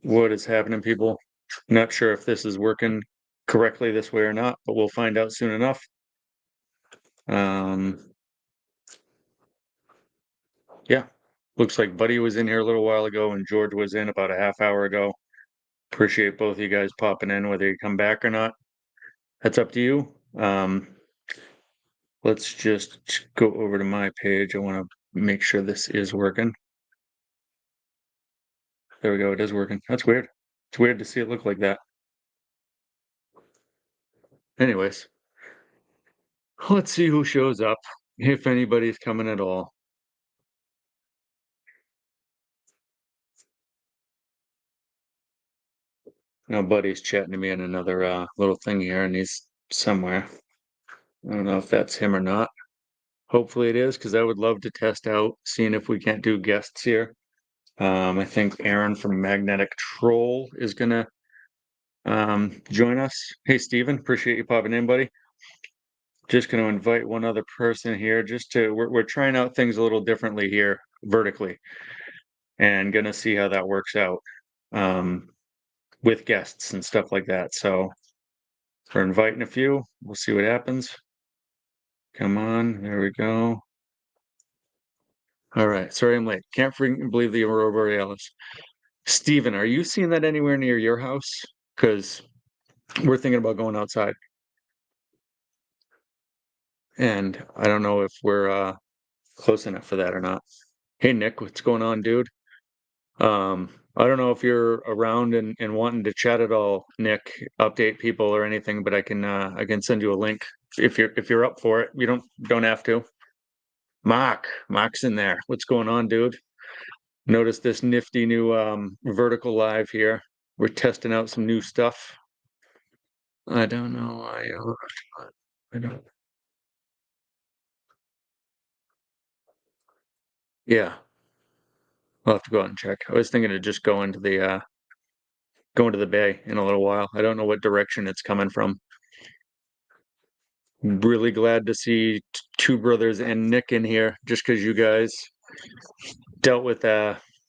what is happening, people. Not sure if this is working correctly this way or not, but we'll find out soon enough. Yeah, looks like Buddy was in here a little while ago and George was in about a half hour ago. Appreciate both of you guys popping in, whether you come back or not. That's up to you. Let's just go over to my page. I want to make sure this is working. There we go. It is working. That's weird. It's weird to see it look like that. Anyways, let's see who shows up, if anybody's coming at all. Now, Buddy's chatting to me in another little thing here, and he's somewhere. I don't know if that's him or not. Hopefully it is, because I would love to test out, seeing if we can't do guests here. I think Aaron from Magnetic Troll is gonna join us. Hey, Steven, appreciate you popping in, buddy. Just going to invite one other person here. We're trying out things a little differently here, vertically, and gonna see how that works out with guests and stuff like that. So we're inviting a few. We'll see what happens. Come on, there we go. All right, sorry I'm late. Can't freaking believe the Aurora Borealis. Steven, are you seeing that anywhere near your house? Because we're thinking about going outside. And I don't know if we're close enough for that or not. Hey, Nick, what's going on, dude? I don't know if you're around and wanting to chat at all, Nick, update people or anything, but I can send you a link if you're up for it. You don't have to. Mark's in there. What's going on, dude? Notice this nifty new vertical live here. We're testing out some new stuff. I don't know. I don't. Yeah, I'll have to go out and check. I was thinking of just going to the bay in a little while. I don't know what direction it's coming from. Really glad to see two brothers and Nick in here, just because you guys dealt with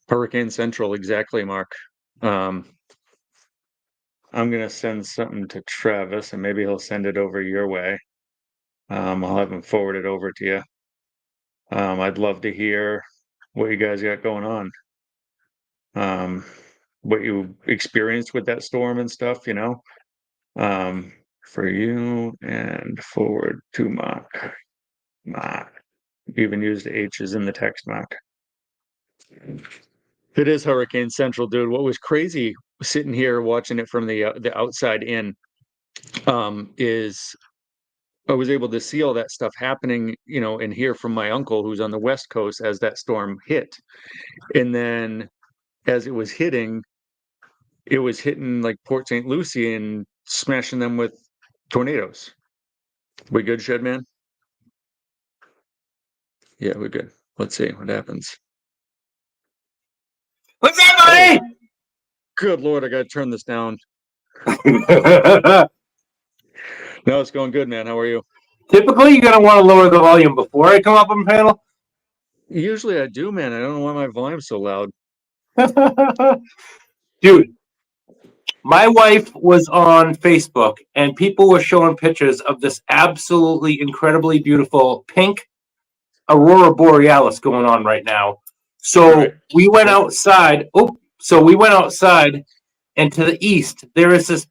Hurricane Central. Exactly, Mark. I'm gonna send something to Travis, and maybe he'll send it over your way. I'll have him forward it over to you. I'd love to hear what you guys got going on. What you experienced with that storm and stuff, for you and forward to Mark. Even used H's in the text, Mark. It is Hurricane Central, dude. What was crazy sitting here watching it from the outside in, is I was able to see all that stuff happening, and hear from my uncle who's on the West Coast as that storm hit. And then as it was hitting like Port St. Lucie and smashing them with tornadoes. We good, Shed Man? Yeah, we're good. Let's see what happens. What's up, buddy? Good Lord, I gotta turn this down. No, it's going good, man. How are you? Typically, you're gonna want to lower the volume before I come up on panel. Usually I do, man. I don't know why my volume's so loud. Dude, my wife was on Facebook and people were showing pictures of this absolutely incredibly beautiful pink Aurora Borealis going on right now. So we went outside. We went outside, and to the east, there is this.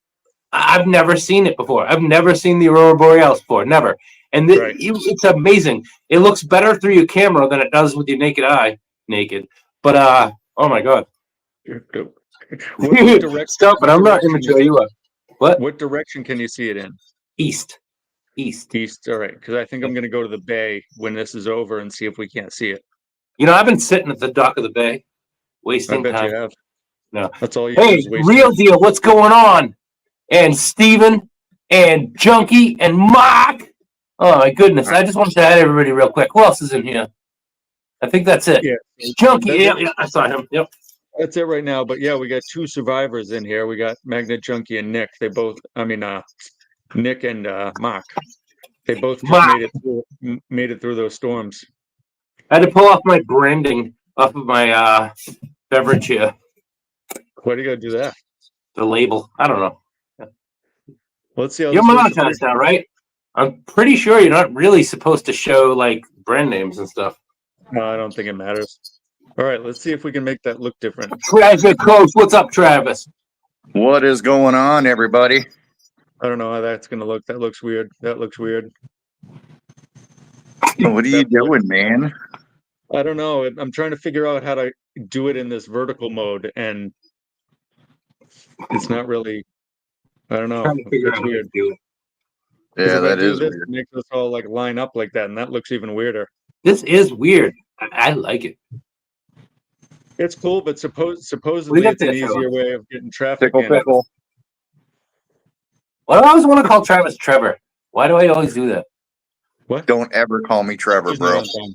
I've never seen it before. I've never seen the Aurora Borealis before. Never. And it's amazing. It looks better through your camera than it does with your naked eye. Naked. But, oh my God. Stop it. I'm not immature. You are. What? What direction can you see it in? East. All right. Because I think I'm going to go to the bay when this is over and see if we can't see it. I've been sitting at the dock of the bay, wasting time. I bet you have. No. That's all you Hey, real deal. What's going on? And Steven and Junkie and Mark. Oh, my goodness. I just wanted to add everybody real quick. Who else is in here? I think that's it. Yeah. Junkie. Yeah, I saw him. Yep. That's it right now. But yeah, we got two survivors in here. We got Magnet Junkie and Nick. They both, Nick and Mark. They both made it through those storms. I had to pull off my branding off of my beverage here. Why do you gotta do that? The label. I don't know. Let's see how You're this works. monetized now, right? I'm pretty sure you're not really supposed to show like brand names and stuff. No, I don't think it matters. All right, let's see if we can make that look different. Treasure Coach, what's up, Travis? What is going on, everybody? I don't know how that's gonna look. That looks weird. That looks weird. What are you doing, man? I don't know. I'm trying to figure out how to do it in this vertical mode, and it's not really. I don't know. Trying to figure It's out how to weird. do it. 'Cause Yeah, if I that do is this, weird. it makes us all like line up like that, and that looks even weirder. This is weird. I like it. It's cool, but supposedly got it's an there, Trevor? easier way of getting traffic Pickle, in. pickle. Well, I always want to call Travis Trevor. Why do I always do that? What? Don't ever call me Trevor, He's bro. not on time.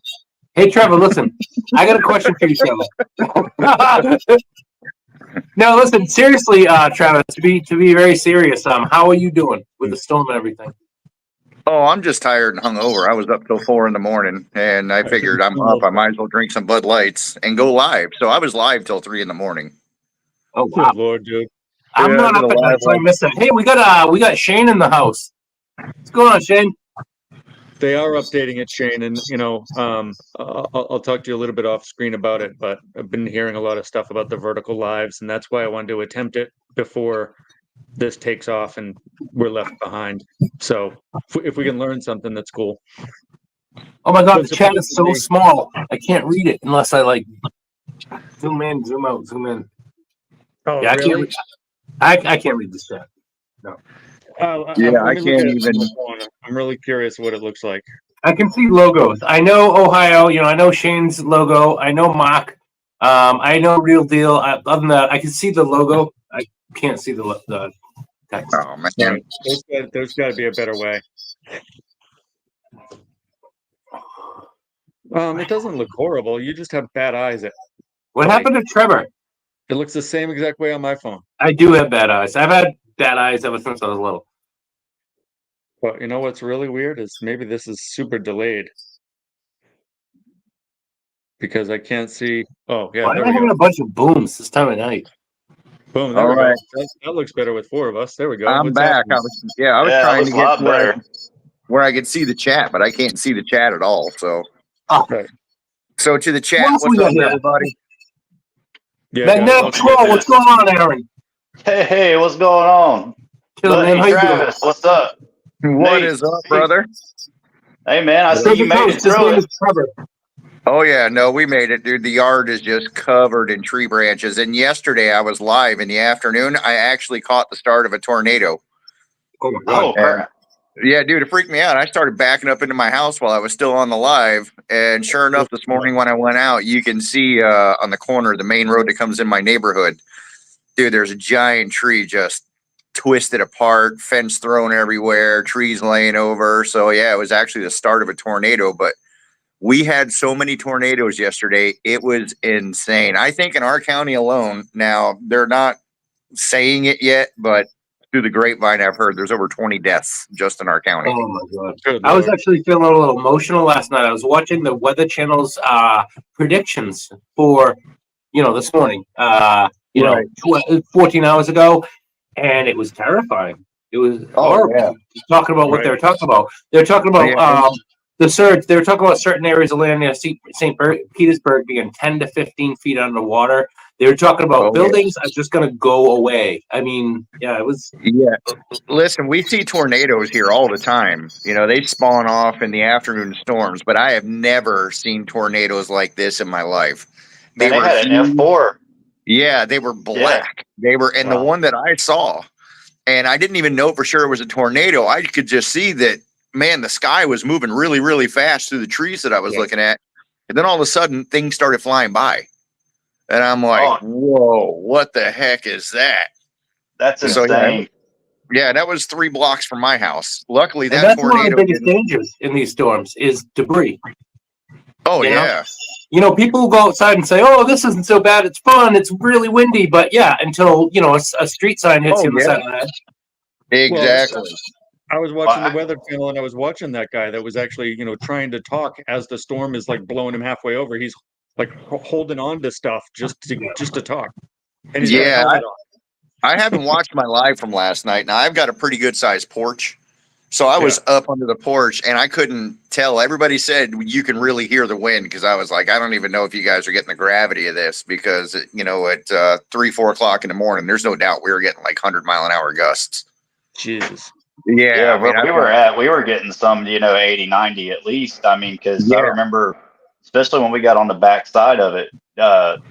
Hey, Trevor, listen. I got a question for you, Trevor. No, listen. Seriously, Travis. To be very serious. How are you doing with the storm and everything? Oh, I'm just tired and hungover. I was up till 4 a.m, and I figured I'm up. I might as well drink some Bud Lights and go live. So I was live till 3 a.m. Oh wow. Good Lord, dude. I'm Yeah, not I did up a at night, live so I missed it. Hey, we got Shane in the house. What's going on, Shane? They are updating it, Shane, and I'll talk to you a little bit off screen about it. But I've been hearing a lot of stuff about the vertical lives, and that's why I wanted to attempt it before this takes off and we're left behind. So if we can learn something, that's cool. Oh my God, But the chat is so supposedly- small. I can't read it unless I like zoom in, zoom out, zoom in. Oh, Yeah, really? I can't read this chat. Yeah, let I me look can't at it even- on my phone. I'm really curious what it looks like. I can see logos. I know Ohio. I know Shane's logo. I know Mock. I know Real Deal. Other than that, I can see the logo. I can't see the text. Oh, man. Yeah, there's got to be a better way. It doesn't look horrible. You just have bad eyes. What happened to Trevor? It looks the same exact way on my phone. I do have bad eyes. I've had bad eyes ever since I was little. But you know what's really weird is maybe this is super delayed. Because I can't see. Oh, yeah, Why there am I we having go. a bunch of booms this time of night? Boom, there All we go. right. That looks better with four of us. There we go. I'm What's back. happening? I was trying to get where I could see the chat, but I can't see the chat at all. So, Right. so to the chat, What else what's we got up, here? everybody? Yeah, guys, Magnetic welcome Troll, back. what's going on, Aaron? Hey, what's going on? Chilling, man. How Buddy you doing? Travis, what's up? What Nate, is up, brother? Hey, man, I see Trevor you made Coast, it his through name it. is Trevor. Oh yeah, no, we made it, dude. The yard is just covered in tree branches. And yesterday I was live in the afternoon. I actually caught the start of a tornado. Oh my God. Oh, crap. Yeah, dude, it freaked me out. I started backing up into my house while I was still on the live. And sure enough, this morning when I went out, you can see on the corner, the main road that comes in my neighborhood, dude, there's a giant tree just twisted apart, fence thrown everywhere, trees laying over. So yeah, it was actually the start of a tornado. But we had so many tornadoes yesterday. It was insane. I think in our county alone, now they're not saying it yet, but through the grapevine, I've heard there's over 20 deaths just in our county. Oh my God. Good I was Lord. actually feeling a little emotional last night. I was watching the Weather Channel's predictions for, this morning, Right. 14 hours ago, and it was terrifying. It was Oh, horrible. yeah. Talking about what Right. they're talking about. They're talking about Yeah. the surge. They were talking about certain areas of land near St. Petersburg being 10 to 15 feet underwater. They were talking about Oh, yeah. buildings are just going to go away. I mean, yeah, it was. Yeah. Listen, we see tornadoes here all the time. They spawn off in the afternoon storms, but I have never seen tornadoes like this in my life. Man, they were had an huge. F4. Yeah, they were black. They were, and the Wow. one that I saw, and I didn't even know for sure it was a tornado. I could just see that, man, the sky was moving really, really fast through the trees that I was looking at. And then all of a sudden, things started flying by. And I'm like, Oh. whoa, what the heck is that? That's So, insane. Yeah, that was 3 blocks from my house. Luckily, And that that's one of the tornado biggest didn't. dangers in these storms is debris. Oh, you know? yeah. People go outside and say, "Oh, this isn't so bad. It's fun. It's really windy." But yeah, until a street sign hits Oh, you on the yeah. side of the head. Exactly. I was watching Wow. the Weather Channel, and I was watching that guy that was actually, trying to talk as the storm is like blowing him halfway over. He's like holding on to stuff just to talk. And he's got a Yeah, helmet on. I haven't watched my live from last night. Now I've got a pretty good sized porch. So I was up under the porch and I couldn't tell. Everybody said you can really hear the wind because I was like, I don't even know if you guys are getting the gravity of this because, you know, at 3-4 o'clock in the morning, there's no doubt we were getting like 100-mile-an-hour gusts. Jesus. Yeah. Yeah, we were getting some, 80, 90 at least. I mean, because I remember, especially when we got on the back side of it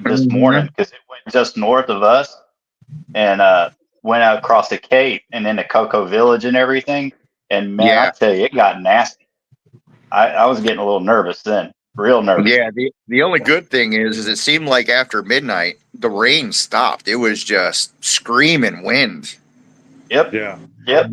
this morning, because it went just north of us and went out across the Cape and into Cocoa Village and everything. And man, I tell you, it got nasty. I was getting a little nervous then, real nervous. Yeah, the only good thing is it seemed like after midnight, the rain stopped. It was just screaming wind. Yep. Yeah. Yeah,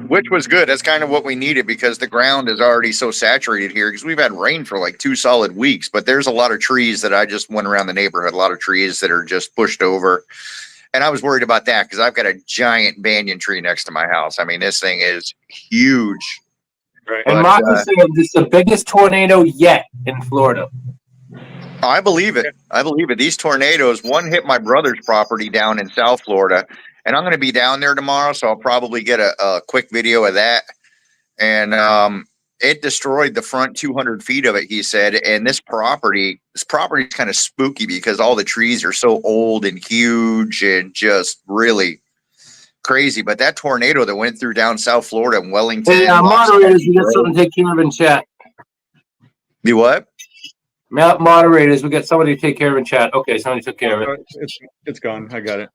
which was good. That's kind of what we needed because the ground is already so saturated here because we've had rain for like 2 solid weeks. But there's a lot of trees that I just went around the neighborhood, a lot of trees that are just pushed over. And I was worried about that because I've got a giant banyan tree next to my house. I mean, this thing is huge. Right. And Mark is saying this is the biggest tornado yet in Florida. I believe it. These tornadoes, one hit my brother's property down in South Florida. And I'm going to be down there tomorrow, so I'll probably get a quick video of that. And it destroyed the front 200 feet of it, he said. And this property is kind of spooky because all the trees are so old and huge and just really crazy. But that tornado that went through down South Florida and Wellington. Hey, moderators, we got something to take care of in chat. The what? Moderators, we got somebody to take care of in chat. Okay, somebody took care of it. It's gone. I got it.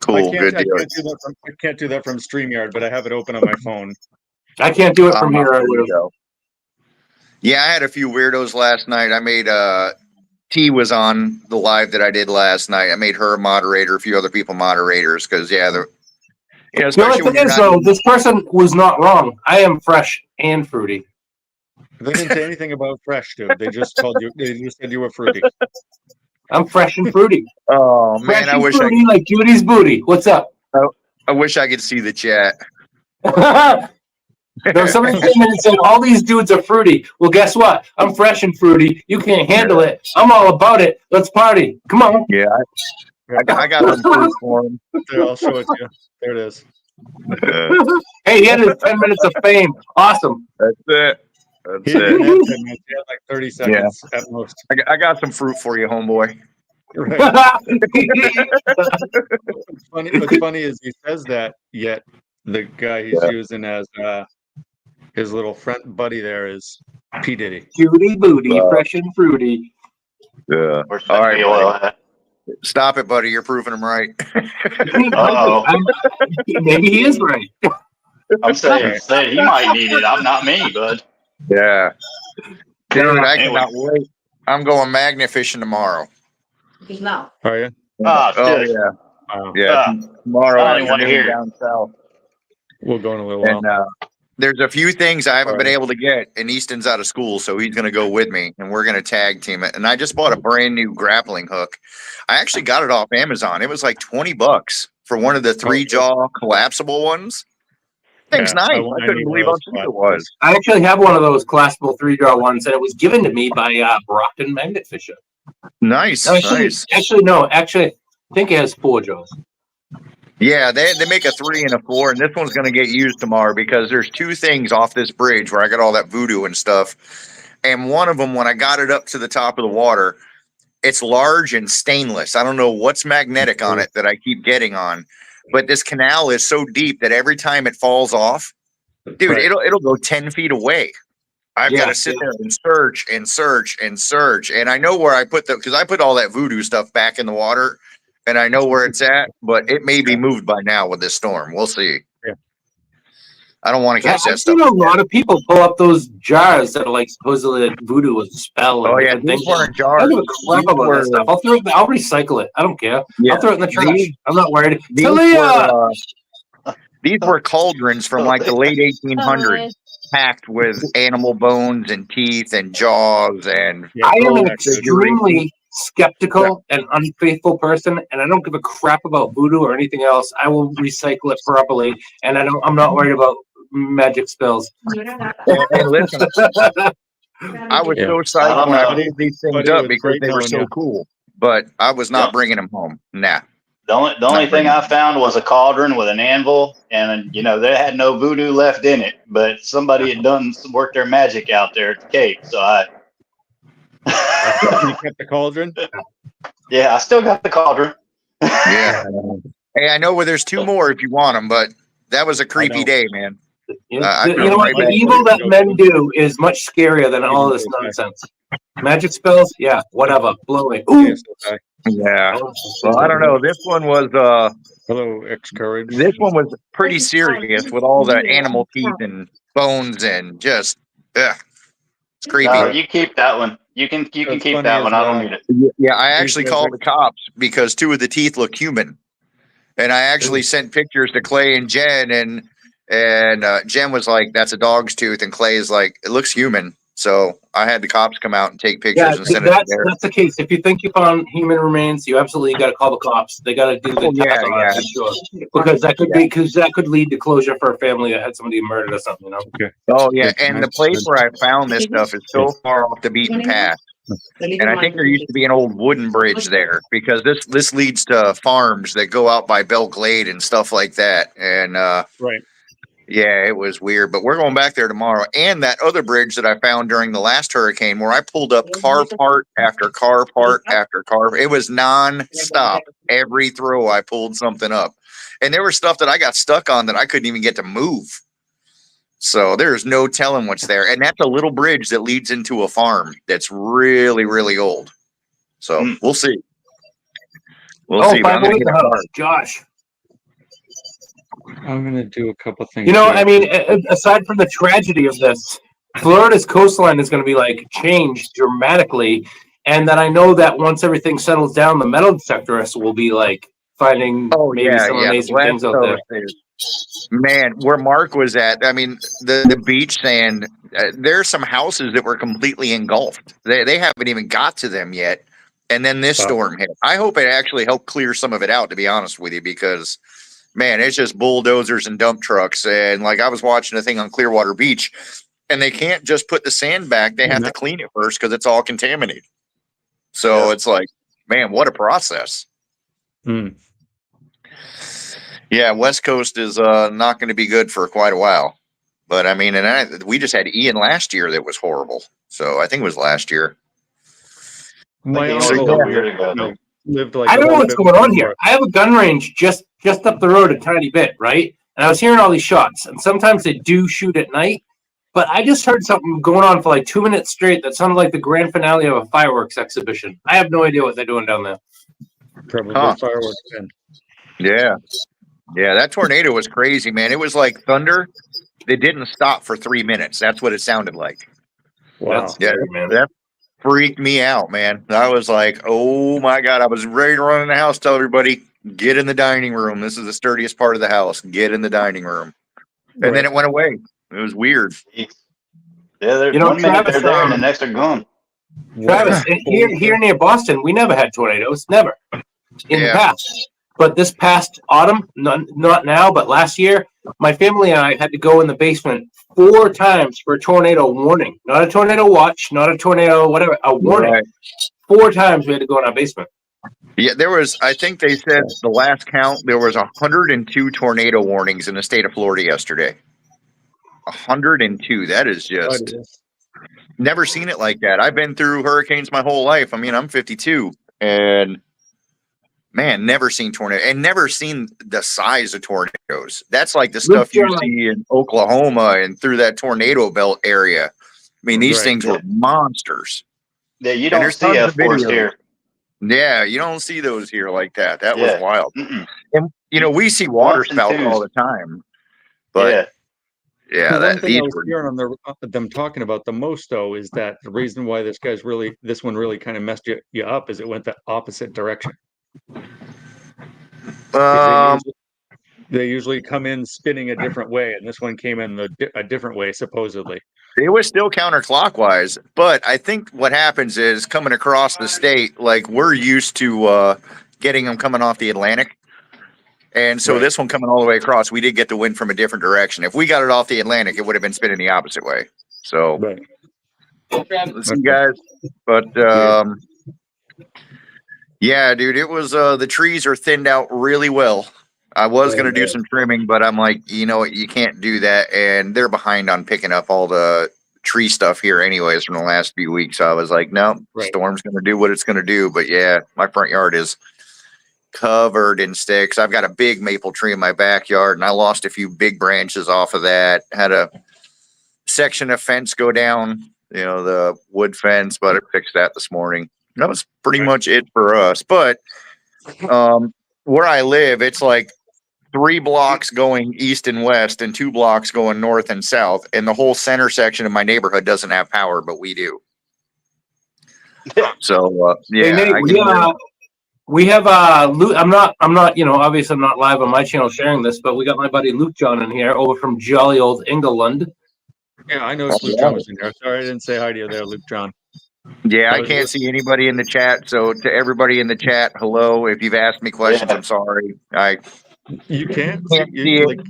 Cool. Good deal. I can't do that from StreamYard, but I have it open on my phone. I can't do it from here. I would have. Yeah, I had a few weirdos last night. I made T was on the live that I did last night. I made her a moderator, a few other people moderators because the only thing is, though, this person was not wrong. I am fresh and fruity. They didn't say anything about fresh, dude. They just told you. They just said you were fruity. I'm fresh and fruity. Oh man, fresh and fruity like Judy's booty. What's up? I wish I could see the chat. No, somebody came in and said all these dudes are fruity. Well, guess what? I'm fresh and fruity. You can't handle it. I'm all about it. Let's party. Come on. Yeah, I got some fruit for him. There, I'll show it to you. There it is. Hey, he had his 10 minutes of fame. Awesome. That's it. He had like 30 seconds at most. I got some fruit for you, homeboy. Right. What's funny is he says that, yet the guy he's using as his little friend buddy there is P. Diddy. Judy booty, fresh and fruity. Yeah. All right. Stop it, buddy. You're proving him right. Maybe he is right. I'm saying he might need it. I'm not me, bud. Yeah. Dude, I cannot wait. I'm going magnet fishing tomorrow. No. Are you? Oh yeah. Yeah. Tomorrow I don't want to hear down south. We'll go in a little while. And there's a few things I haven't been able to get, and Easton's out of school, so he's going to go with me, and we're going to tag team it. And I just bought a brand new grappling hook. I actually got it off Amazon. It was like $20 for one of the 3-jaw collapsible ones. Thing's nice. I couldn't believe how cheap it was. I actually have one of those collapsible 3-jaw ones, and it was given to me by Brockton Magnet Fisher. Nice. Actually, I think it has 4 jaws. Yeah, they make a 3 and a 4, and this one's going to get used tomorrow because there's 2 things off this bridge where I got all that voodoo and stuff. And one of them, when I got it up to the top of the water, it's large and stainless. I don't know what's magnetic on it that I keep getting on, but this canal is so deep that every time it falls off, dude, it'll go 10 feet away. I've got to sit there and search and search and search. And I know where I put because I put all that voodoo stuff back in the water and I know where it's at, but it may be moved by now with this storm. We'll see. Yeah. I don't want to catch that stuff. I've seen a lot of people pull up those jars that are like supposedly like voodoo was a spell. Oh, yeah. These weren't jars. I don't give a crap about that stuff. I'll recycle it. I don't care. Yeah. I'll throw it in the trash. I'm not worried. These were cauldrons from like the late 1800s. Packed with animal bones and teeth and jaws and I am an extremely skeptical and unfaithful person, and I don't give a crap about voodoo or anything else. I will recycle it properly, and I'm not worried about magic spells. And listen, I was so psyched when I pulled these things up because they were so cool. but I was not Yep. bringing them home. Nah. The only thing I found was a cauldron with an anvil, and they had no voodoo left in it, but somebody had done some work their magic out there at the Cape. So You kept the cauldron? yeah, I still got the cauldron. Yeah. Hey, I know where there's 2 more if you want them, but that was a creepy day, man. You I know feel what? right The back. evil that men do is much scarier than all this nonsense. Magic spells, yeah, whatever. Blow it. Ooh. Yeah. Well, I don't know. This one was Hello, X-Courage. this one was pretty serious with all the animal teeth and bones and just it's creepy. No, you keep that one. You can keep that one. I don't need it. Yeah, I actually called the cops because 2 of the teeth look human. And I actually sent pictures to Clay and Jen, and Jen was like, "That's a dog's tooth," and Clay is like, "It looks human." So I had the cops come out and take pictures and send it there. That's the case. If you think you found human remains, you absolutely got to call the cops. They got to do the test on that for sure, because that could lead to closure for a family that had somebody murdered or something. Okay. Oh yeah, and the place where I found this stuff is so far off the beaten path. And I think there used to be an old wooden bridge there because this leads to farms that go out by Bell Glade and stuff like that. And right. Yeah, it was weird, but we're going back there tomorrow. And that other bridge that I found during the last hurricane where I pulled up car part after car part after car. It was non-stop. Every throw I pulled something up. And there was stuff that I got stuck on that I couldn't even get to move. So there's no telling what's there. And that's a little bridge that leads into a farm that's really, really old. So we'll see. We'll see. By the way, Josh. I'm going to do a couple things. I mean, aside from the tragedy of this, Florida's coastline is going to be like changed dramatically. And then I know that once everything settles down, the metal detectorists will be like finding some amazing things out there. Man, where Mark was at, I mean, the beach sand, there's some houses that were completely engulfed. They haven't even got to them yet. And then this storm hit. I hope it actually helped clear some of it out, to be honest with you, because, man, it's just bulldozers and dump trucks. And like I was watching a thing on Clearwater Beach, and they can't just put the sand back. They have to clean it first because it's all contaminated. So it's like, man, what a process. Yeah, West Coast is not going to be good for quite a while. But I mean, we just had Ian last year that was horrible. So I think it was last year. My uncle lived like I don't know what's going on here. I have a gun range just up the road a tiny bit, right? And I was hearing all these shots, and sometimes they do shoot at night. But I just heard something going on for like 2 minutes straight that sounded like the grand finale of a fireworks exhibition. I have no idea what they're doing down there. Probably fireworks. Yeah. Yeah, that tornado was crazy, man. It was like thunder. They didn't stop for 3 minutes. That's what it sounded like. Wow. That's scary, man. That freaked me out, man. I was like, oh my God. I was ready to run in the house, tell everybody, get in the dining room. This is the sturdiest part of the house. Get in the dining room. And then it went away. It was weird. Yeah, they're one minute they're there and the next they're gone. Travis, here near Boston, we never had tornadoes. Never. In the past. But this past autumn, not now, but last year, my family and I had to go in the basement 4 times for a tornado warning. Not a tornado watch, not a tornado, whatever, a warning. Right. 4 times we had to go in our basement. Yeah, there was, I think they said the last count, there was 102 tornado warnings in the state of Florida yesterday. 102. That is just never seen it like that. I've been through hurricanes my whole life. I mean, I'm 52 and man, never seen tornado and never seen the size of tornadoes. That's like the stuff you see in Oklahoma and through that tornado belt area. I mean, these things were monsters. Yeah, you don't see F4s here. Yeah, you don't see those here like that. That was wild. And we see water spouts all the time. But yeah, one thing I was hearing on them talking about the most though is that the reason why this one really kind of messed you up is it went the opposite direction. They usually come in spinning a different way, and this one came in a different way, supposedly. It was still counterclockwise, but I think what happens is coming across the state, like we're used to getting them coming off the Atlantic. And so this one coming all the way across, we did get the wind from a different direction. If we got it off the Atlantic, it would have been spinning the opposite way. So, let's see, guys. But Yeah, dude, it was the trees are thinned out really well. I was Oh, gonna do man. some trimming, but I'm like, you know what, you can't do that, and they're behind on picking up all the tree stuff here anyways from the last few weeks. So I was like, no, Right. storm's gonna do what it's gonna do. But yeah, my front yard is covered in sticks. I've got a big maple tree in my backyard, and I lost a few big branches off of that. Had a section of fence go down, the wood fence, but I fixed that this morning. That was pretty much it for us. But where I live, it's like 3 blocks going east and west and 2 blocks going north and south. And the whole center section of my neighborhood doesn't have power, but we do. So, Hey, Nate, we have Luke. I'm not, obviously I'm not live on my channel sharing this, but we got my buddy Luke John in here over from jolly old England. Yeah, I know Luke John was in there. Sorry, I didn't say hi to you there, Luke John. Yeah, I can't see anybody in the chat. So to everybody in the chat, hello. If you've asked me questions, I'm sorry. You can't see it.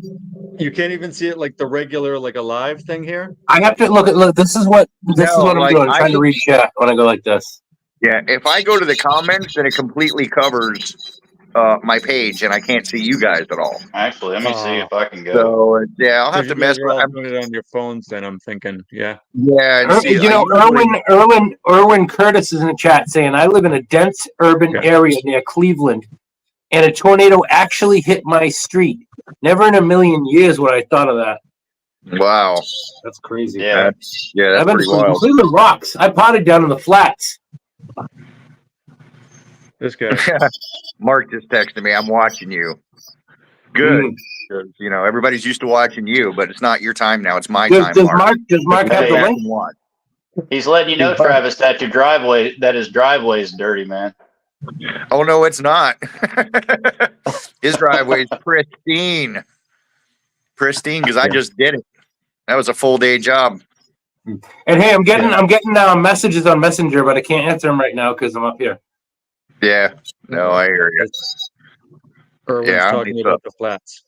You can't even see it like the regular, like a live thing here. I have to look. This is what I'm doing. I'm trying to read chat when I go like this. Yeah, if I go to the comments, then it completely covers my page, and I can't see you guys at all. Actually, let me see if I can go. So yeah, I'll have to mess with. I'm doing it on your phones. Then I'm thinking, yeah. Yeah, and see, Erwin Curtis is in the chat saying, "I live in a dense urban area near Cleveland, and a tornado actually hit my street. Never in a million years would I thought of that." Wow, that's crazy. Yeah, that's pretty wild. Cleveland rocks. I potted down in the flats. This guy. Mark just texted me. I'm watching you. Good. Because, everybody's used to watching you, but it's not your time now. It's my time. Does Mark have the link? He's letting you know, Travis, that his driveway is dirty, man. Oh no, it's not. His driveway is pristine. Pristine, because I just did it. That was a full day job. And hey, I'm getting messages on Messenger, but I can't answer them right now because I'm up here. Yeah, no, I hear you. Erwin's talking about the flats.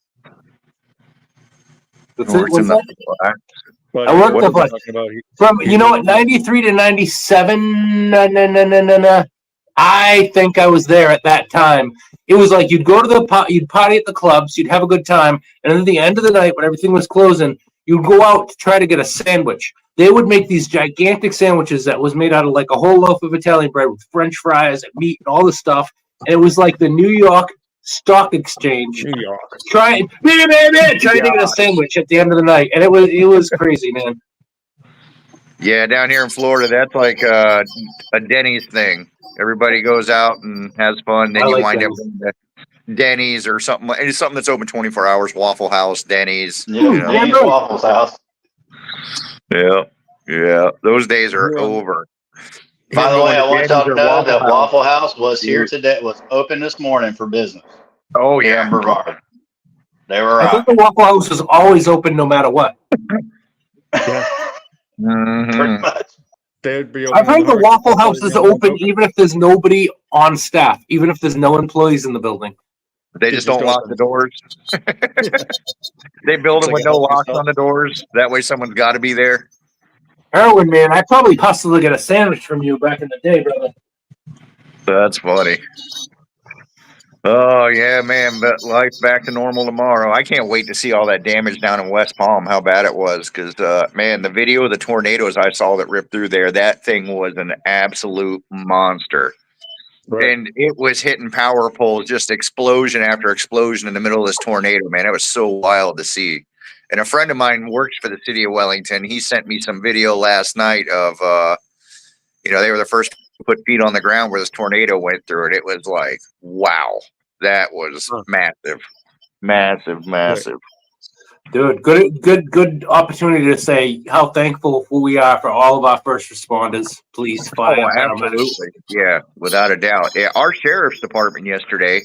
What's that? But I worked the flats. From 93 to 97. I think I was there at that time. It was like you'd go to you'd party at the clubs, you'd have a good time, and then at the end of the night, when everything was closing, you'd go out to try to get a sandwich. They would make these gigantic sandwiches that was made out of like a whole loaf of Italian bread with French fries and meat and all this stuff. And it was like the New York Stock Exchange. New York. Trying to get a sandwich at the end of the night, and it was crazy, man. Yeah, down here in Florida, that's like a Denny's thing. Everybody goes out and has fun. Then you wind up in Denny's or something. It's something that's open 24 hours. Waffle House, Denny's. Denny's Waffle House. Yeah. Those days are over. By the way, I want y'all to know that Waffle House was here today. Was open this morning for business. Oh yeah, in Brevard. They were. I think the Waffle House is always open no matter what. Yeah. Mm-hmm. They'd be I've heard the Waffle House is open even if there's nobody on staff, even if there's no employees in the building. They just don't lock the doors. They build them with no locks on the doors. That way someone's got to be there. Erwin, man, I probably hustled to get a sandwich from you back in the day, brother. That's funny. Oh, yeah, man, but life's back to normal tomorrow. I can't wait to see all that damage down in West Palm, how bad it was. Because, man, the video of the tornadoes I saw that ripped through there, that thing was an absolute monster. Right. And it was hitting power poles, just explosion after explosion in the middle of this tornado, man. It was so wild to see. And a friend of mine works for the city of Wellington. He sent me some video last night of, they were the first to put feet on the ground where this tornado went through it. It was like, wow, that was massive. Massive. Dude, good opportunity to say how thankful we are for all of our first responders, police, fire. Absolutely. Yeah, without a doubt. Yeah, our sheriff's department yesterday,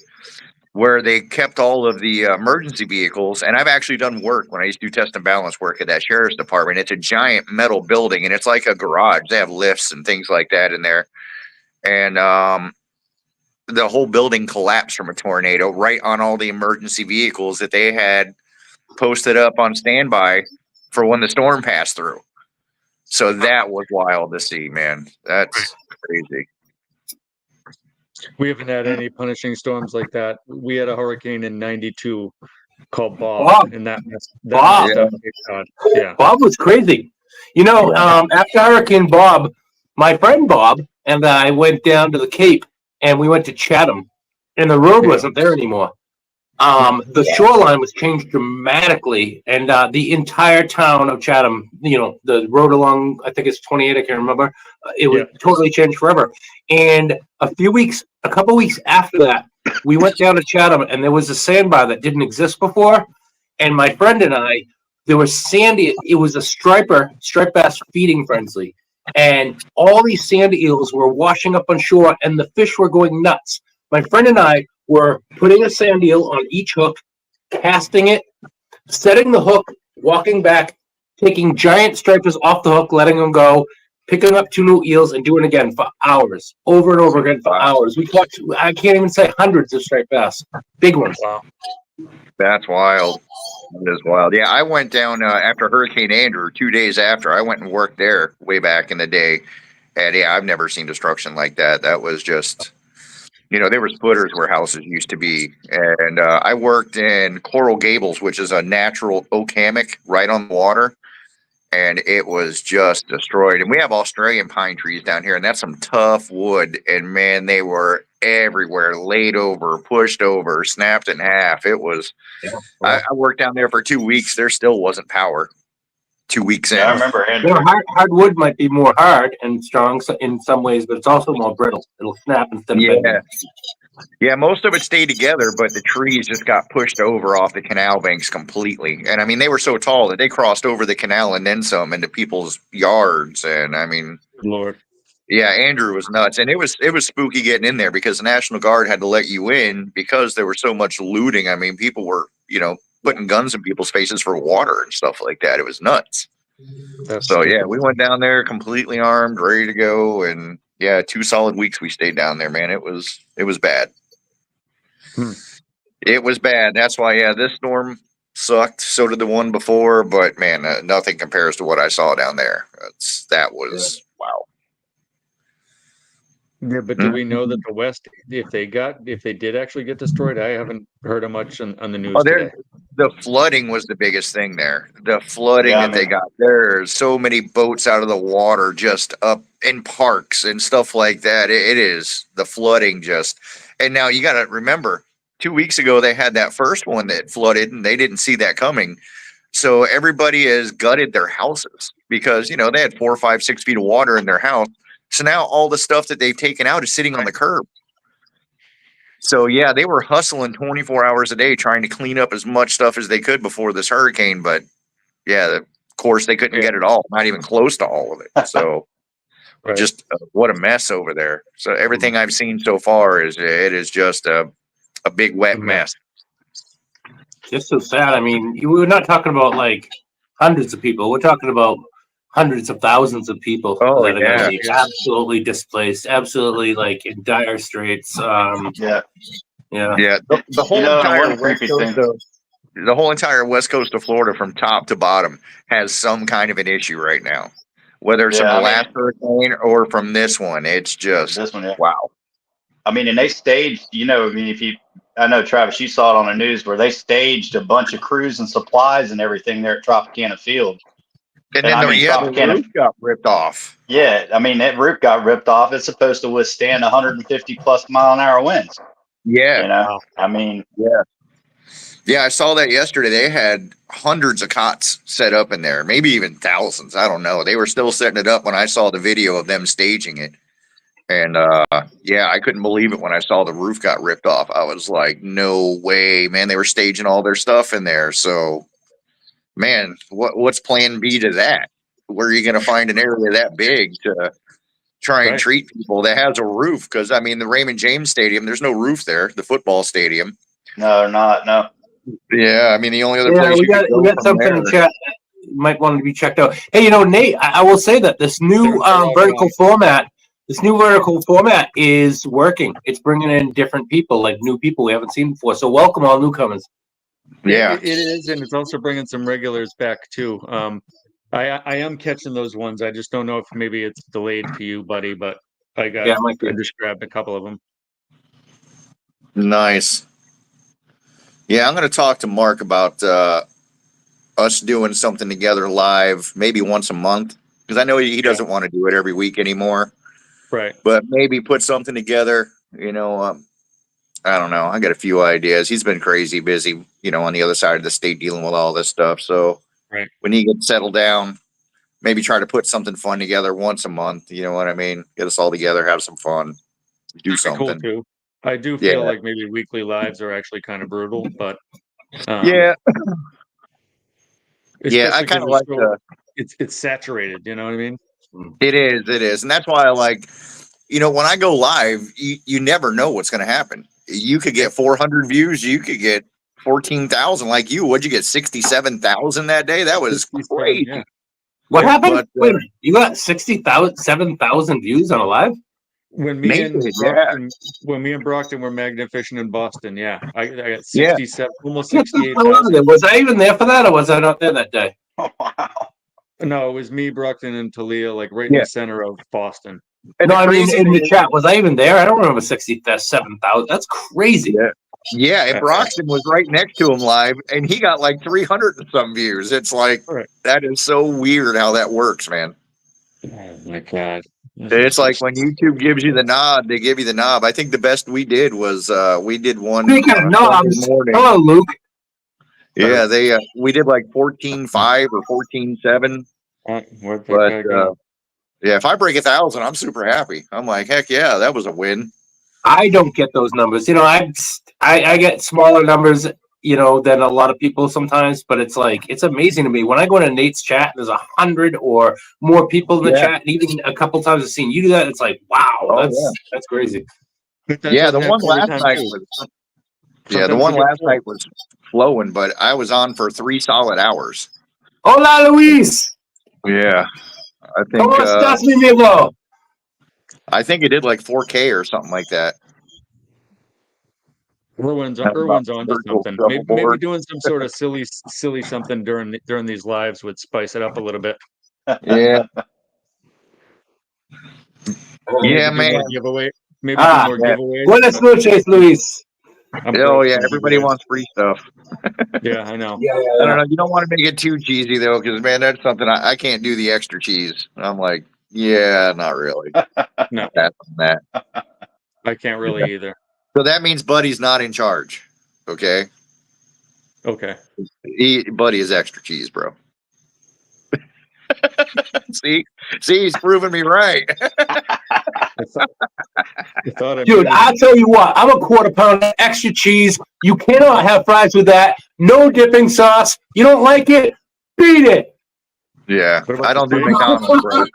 where they kept all of the emergency vehicles, and I've actually done work when I used to do test and balance work at that sheriff's department. It's a giant metal building, and it's like a garage. They have lifts and things like that in there. And the whole building collapsed from a tornado right on all the emergency vehicles that they had posted up on standby for when the storm passed through. So that was wild to see, man. That's crazy. We haven't had any punishing storms like that. We had a hurricane in '92 called Bob. Bob, and that messed Bob. up Cape Cod. Yeah. Bob was crazy. You know, after Hurricane Bob, my friend Bob and I went down to the Cape, and we went to Chatham, and the road Yeah. wasn't there anymore. The shoreline was changed dramatically, and the entire town of Chatham, you know, the road along, I think it's 28, I can't remember, it was totally changed forever. And a couple weeks after that, we went down to Chatham, and there was a sandbar that didn't exist before. And my friend and I, there was sandy, it was a striped bass feeding frenzy. And all these sand eels were washing up on shore, and the fish were going nuts. My friend and I were putting a sand eel on each hook, casting it, setting the hook, walking back, taking giant stripers off the hook, letting them go, picking up 2 new eels, and doing it again for hours, over and over again for hours. We caught, I can't even say hundreds of striped bass, big ones. Wow. That's wild. That is wild. Yeah, I went down after Hurricane Andrew 2 days after. I went and worked there way back in the day. And yeah, I've never seen destruction like that. That was just, you know, there were splitters where houses used to be. And I worked in Coral Gables, which is a natural oak hammock right on the water. And it was just destroyed. And we have Australian pine trees down here, and that's some tough wood. And man, they were everywhere, laid over, pushed over, snapped in half. It was, I worked down there for 2 weeks. There still wasn't power 2 weeks in. Yeah, I remember You know, hardwood might be more hard and strong in some ways, but it's also more brittle. It'll snap instead of bending. Yeah, most of it stayed together, but the trees just got pushed over off the canal banks completely. And I mean, they were so tall that they crossed over the canal and then some into people's yards. And I mean, Lord. yeah, Andrew was nuts. And it was spooky getting in there because the National Guard had to let you in because there was so much looting. I mean, people were, you know, putting guns in people's faces for water and stuff like that. It was nuts. So yeah, we went down there completely armed, ready to go, and yeah, 2 solid weeks we stayed down there, man. It was bad. It was bad. That's why, yeah, this storm sucked. So did the one before, but man, nothing compares to what I saw down there. That was wow. Yeah, but do we know that the West, if they did actually get destroyed? I haven't heard of much on the news today. The flooding was the biggest thing there. The flooding they got. There's so many boats out of the water just up in parks and stuff like that. It is the flooding just. And now you got to remember, 2 weeks ago they had that first one that flooded and they didn't see that coming. So everybody has gutted their houses because, you know, they had 4, 5, 6 feet of water in their house. So now all the stuff that they've taken out is sitting on the curb. So yeah, they were hustling 24 hours a day trying to clean up as much stuff as they could before this hurricane. But yeah, of course they couldn't get it all, not even close to all of it. So just what a mess over there. So everything I've seen so far it is just a big wet mess. Just so sad. I mean, we're not talking about like hundreds of people. We're talking about hundreds of thousands of people that are going to be absolutely displaced, absolutely like in dire straits. The whole entire west coast of Florida, from top to bottom, has some kind of an issue right now. Whether it's from the last hurricane or from this one, it's just this one. Wow. I mean, and they staged. You know, I mean, I know Travis, you saw it on the news where they staged a bunch of crews and supplies and everything there at Tropicana Field. And then the roof got ripped off. Yeah, I mean, that roof got ripped off. It's supposed to withstand 150 plus mile an hour winds. Yeah. You know, I mean, yeah, I saw that yesterday. They had hundreds of cots set up in there, maybe even thousands. I don't know. They were still setting it up when I saw the video of them staging it. And yeah, I couldn't believe it when I saw the roof got ripped off. I was like, no way, man. They were staging all their stuff in there. So, man, what's plan B to that? Where are you going to find an area that big to try and treat people that has a roof? Because, I mean, the Raymond James Stadium, there's no roof there, the football stadium. No, they're not. No. Yeah, I mean, the only other place we got something in chat. Might want to be checked out. Hey, you know, Nate, I will say that this new vertical format is working. It's bringing in different people, like new people we haven't seen before. So welcome all newcomers. Yeah, it is, and it's also bringing some regulars back too. I am catching those ones. I just don't know if maybe it's delayed for you, buddy. But I just grabbed a couple of them. Nice. Yeah, I'm going to talk to Mark about us doing something together live, maybe once a month, because I know he doesn't want to do it every week anymore. Right. But maybe put something together. I don't know. I got a few ideas. He's been crazy busy, on the other side of the state dealing with all this stuff. So Right. when he gets settled down, maybe try to put something fun together once a month. You know what I mean? Get us all together, have some fun, do something. Cool too. I do feel like maybe weekly lives are actually kind of brutal, but yeah, I kind of like it's saturated. You know what I mean? It is, and that's why I like. When I go live, you never know what's going to happen. You could get 400 views. You could get 14,000 like you. What'd you get? 67,000 that day? That was crazy. Yeah. What happened? Wait a minute. You got 7,000 views on a live? When me and Brockton were magnet fishing in Boston, I got 67, almost 68,000. Was I even there for that, or was I not there that day? Oh, wow. No, it was me, Brockton, and Talia, like right in the center of Boston. No, I mean in the chat. Was I even there? I don't remember 67,000. That's crazy. Yeah, and Broxton was right next to him live, and he got like 300 and some views. It's like that is so weird how that works, man. Oh my god! It's like when YouTube gives you the nod, they give you the knob. I think the best we did was we did one. Knobs. Hello, Luke. Yeah, we did like 14.5 or 14.7. But if I break 1,000, I'm super happy. I'm like, heck yeah, that was a win. I don't get those numbers. I get smaller numbers, than a lot of people sometimes, but it's like, it's amazing to me. When I go into Nate's chat, there's 100 or more people in the chat. And even a couple times I've seen you do that. It's like, wow, that's crazy. The one last night was, the one last night was flowing, but I was on for 3 solid hours. Hola, Luis. Yeah. I think ¿Cómo estás, mi amigo? I think it did like 4K or something like that. Irwin's on to something. Maybe doing some sort of silly something during these lives would spice it up a little bit. Yeah. Man. Giveaway. Maybe more giveaways. Buenas noches, Luis. Everybody wants free stuff. Yeah, I know. I don't know. You don't want to make it too cheesy though, because man, that's something I can't do the extra cheese. I'm like, not really. No, that. I can't really either. So that means Buddy's not in charge. Okay. Okay. Buddy is extra cheese, bro. See, he's proving me right. Dude, I'll tell you what, I'm a quarter pounder, extra cheese. You cannot have fries with that. No dipping sauce. You don't like it? Beat it. Yeah, I don't do McDonald's, bro.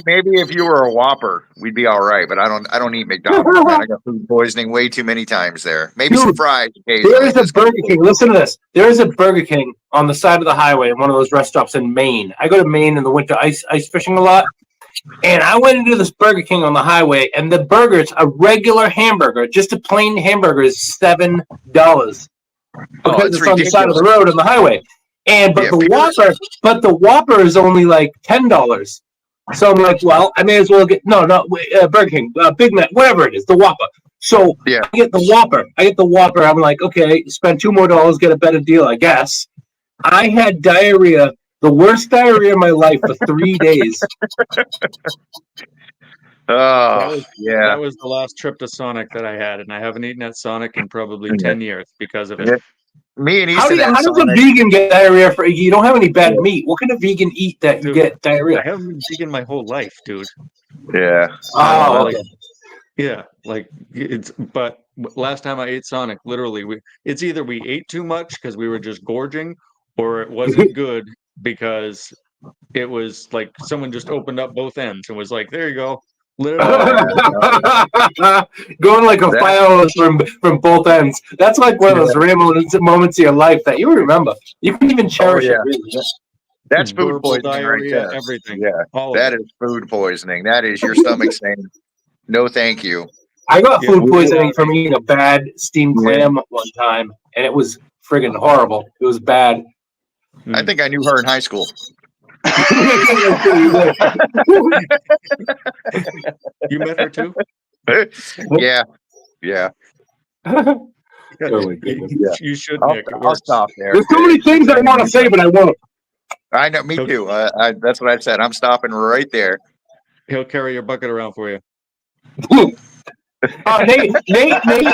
Maybe if you were a Whopper, we'd be all right. But I don't eat McDonald's, man. I got food poisoning way too many times there. Maybe some fries. There is a Burger King. Listen to this. There is a Burger King on the side of the highway in one of those rest stops in Maine. I go to Maine in the winter ice fishing a lot. And I went into this Burger King on the highway, and the burger's a regular hamburger, just a plain hamburger, is $7 because it's on the side of the road on the highway. But the Whopper is only like $10. So I'm like, well, I may as well get Burger King, Big Mac, whatever it is, the Whopper. So I get the Whopper. I'm like, okay, spend $2 more, get a better deal, I guess. I had diarrhea. The worst diarrhea of my life for 3 days. That was the last trip to Sonic that I had, and I haven't eaten at Sonic in probably 10 years because of it. Yeah. Me and how does a vegan get diarrhea? You don't have any bad meat. What can a vegan eat that you get diarrhea? I haven't been vegan my whole life, dude. Yeah. Oh, okay. But last time I ate Sonic, literally, it's either we ate too much because we were just gorging, or it wasn't good because it was like someone just opened up both ends and was like, there you go. Going like a fire from both ends. That's like one of those random moments of your life that you remember. You can even cherish it. Really. That's food poisoning right there. Everything. Yeah, that is food poisoning. That is your stomach saying, no, thank you. I got food poisoning from eating a bad steamed clam one time, and it was friggin' horrible. It was bad. I think I knew her in high school. You met her too? Yeah. Oh my goodness. You should, I'll, Nick. It I'll works. stop there. There's so many things I want to say, but I won't. I know, me too. That's what I said. I'm stopping right there. He'll carry your bucket around for you. Nate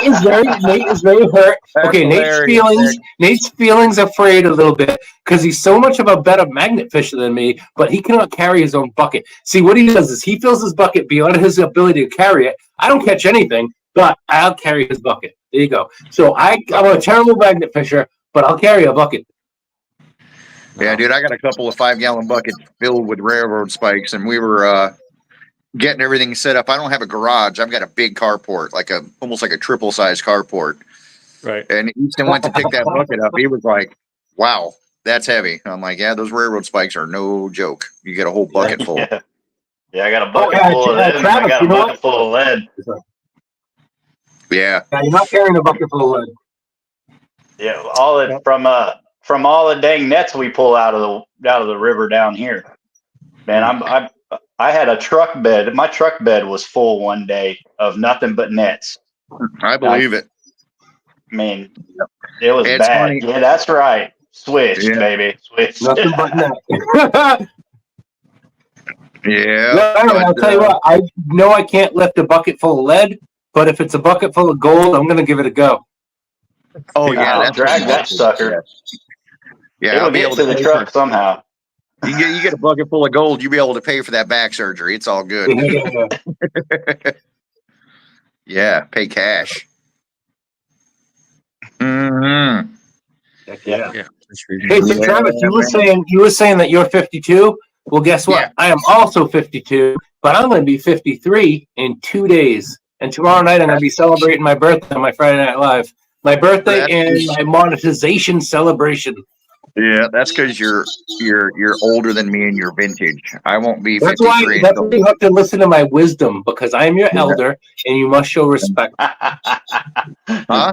is very hurt. That's Okay, hilarious, Nate's feelings afraid a little bit because he's so much of a better magnet fisher than me, but he cannot carry his own bucket. See, what he does is he fills his bucket beyond his ability to carry it. I don't catch anything, but I'll carry his bucket. There you go. So I'm a terrible magnet fisher, but I'll carry a bucket. Yeah, dude, I got a couple of 5-gallon buckets filled with railroad spikes, and we were getting everything set up. I don't have a garage. I've got a big carport, almost like a triple size carport. Right. And Easton went to pick that bucket up. He was like, "Wow, that's heavy." I'm like, "Yeah, those railroad spikes are no joke. You get a whole bucket full." Yeah, I got a bucket full of lead. I got a bucket full of lead. Yeah. You're not carrying a bucket full of lead. Yeah, from all the dang nets we pull out of the river down here. Man, I had a truck bed. My truck bed was full one day of nothing but nets. I believe it. I mean, it was It's bad. funny. Yeah, that's right. Switched, baby. Switched. Nothing but net. Yeah. No, I'll tell you what. I know I can't lift a bucket full of lead, but if it's a bucket full of gold, I'm going to give it a go. Oh yeah, I'll drag that sucker. Yeah, It'll get to the truck somehow. You get a bucket full of gold, you'll be able to pay for that back surgery. It's all good. Yeah, pay cash. Mm-hmm. Yeah. Hey, so Travis, you were saying that you're 52. Well, guess what? Yeah. I am also 52, but I'm going to be 53 in 2 days. And tomorrow night I'm going to be celebrating my birthday on my Friday Night Live. My birthday and my monetization celebration. Yeah, that's because you're older than me and you're vintage. I won't be 53. That's why you have to listen to my wisdom, because I am your elder and you must show respect. Huh?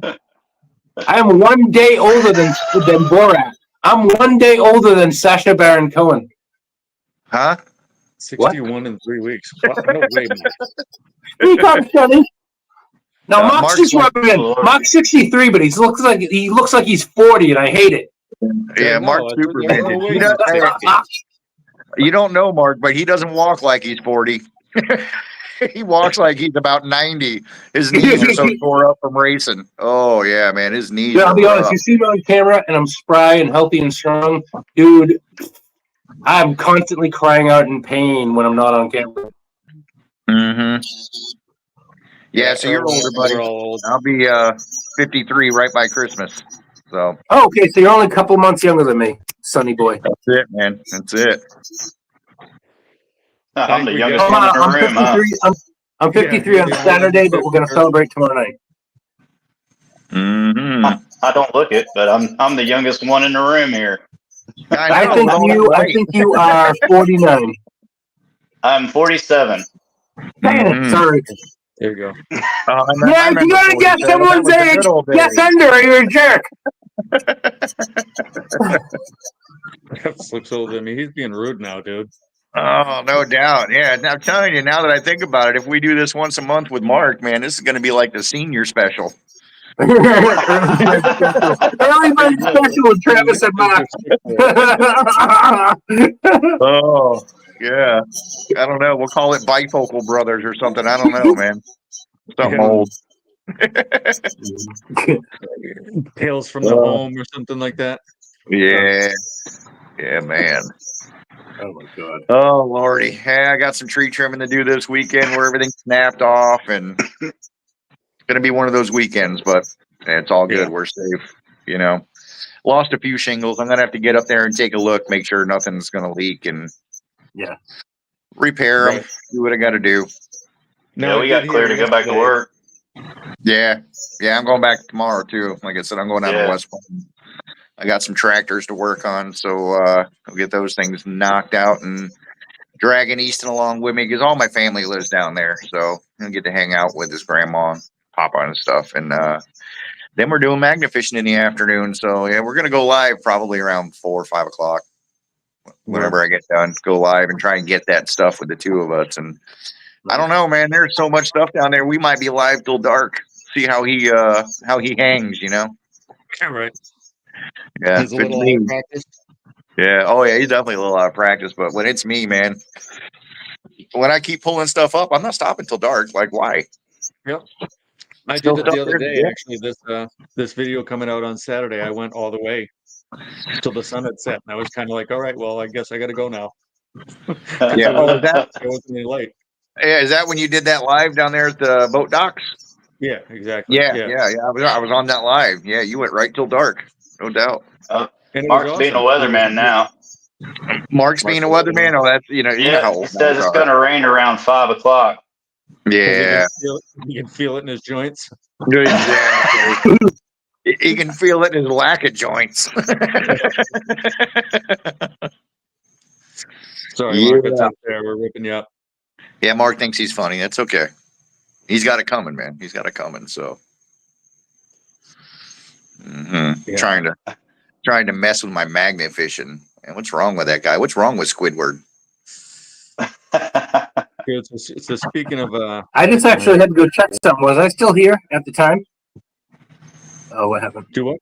I am 1 day older than Borat. I'm 1 day older than Sacha Baron Cohen. Huh? 61 in 3 weeks. What? No way, man. Speak up, Sonny. Now Mark's just Mark's Mark's 63, but he looks like he's 40, and I hate it. Yeah, Mark's super vintage. You don't know Mark, but he doesn't walk like he's 40. He walks like he's about 90. His knees are so tore up from racing. Oh yeah, man, his knees. Yeah, I'll be honest. You see me on camera, and I'm spry and healthy and strong, dude. I'm constantly crying out in pain when I'm not on camera. Mm-hmm. Yeah, so you're older, buddy. I'll be 53 right by Christmas. So. Oh, okay, so you're only a couple months younger than me, Sonny boy. That's it, man. That's it. I'm the youngest one in the room. I'm 53 on Saturday, but we're going to celebrate tomorrow night. Mm-hmm. I don't look it, but I'm the youngest one in the room here. I think you are 49. I'm 47. Sorry. There you go. Yeah, if you gotta guess someone's age, guess under or you're a jerk. Travis looks older than me. He's being rude now, dude. Oh, no doubt. Yeah, I'm telling you, now that I think about it, if we do this once a month with Mark, man, this is going to be like the senior special. Early bird special with Travis and Mark. Oh, yeah. I don't know. We'll call it Bifocal Brothers or something. I don't know, man. Something old. Tales from the Home or something like that. Yeah. Yeah, man. Oh, my God. Oh, Lordy. Hey, I got some tree trimming to do this weekend where everything's snapped off, and it's going to be one of those weekends, but it's all good. Yeah. We're safe, you know. Lost a few shingles. I'm going to have to get up there and take a look, make sure nothing's going to leak, and repair them, do what I got to do. No, we got clear to go back to work. Yeah. Yeah, I'm going back tomorrow, too. Like I said, I'm going down to West Point. I got some tractors to work on, so I'll get those things knocked out and dragging Easton along with me because all my family lives down there. So I'll get to hang out with his grandma and Papa and stuff. And then we're doing magnet fishing in the afternoon. So, yeah, we're going to go live probably around 4 or 5 o'clock. Whenever I get done, go live and try and get that stuff with the two of us. And I don't know, man, there's so much stuff down there. We might be live till dark. See how he hangs, you know? Yeah, right. Yeah. He's a if it's little me- out of practice. Yeah. Oh yeah, he's definitely a little out of practice, but when it's me, man, when I keep pulling stuff up, I'm not stopping till dark. Like, why? Yep. I Still did it the stuff other there? day. Yeah. Actually, this video coming out on Saturday, I went all the way till the sun had set, and I was kind of like, all right, well, I guess I got to go now. 'Cause Yeah. there Oh, is that wasn't any light. yeah, is that when you did that live down there at the boat docks? Yeah, exactly. Yeah. I was on that live. Yeah, you went right till dark, no doubt. And it Mark's was being a awesome. weatherman now. Mark's being a weatherman. Oh, that's you know how Yeah, he old says Marks it's are. going to rain around 5 o'clock. 'Cause Yeah. he can feel it in his joints. Exactly. He can feel it in his lack of joints. Sorry, Yeah. Mark, it's unfair. We're ripping you up. Yeah, Mark thinks he's funny. That's okay. He's got it coming, man. He's got it coming. So, Yeah. trying to mess with my magnet fishing. And what's wrong with that guy? What's wrong with Squidward? So speaking of, I just actually had to go check something. Was I still here at the time? Oh, what happened? do what?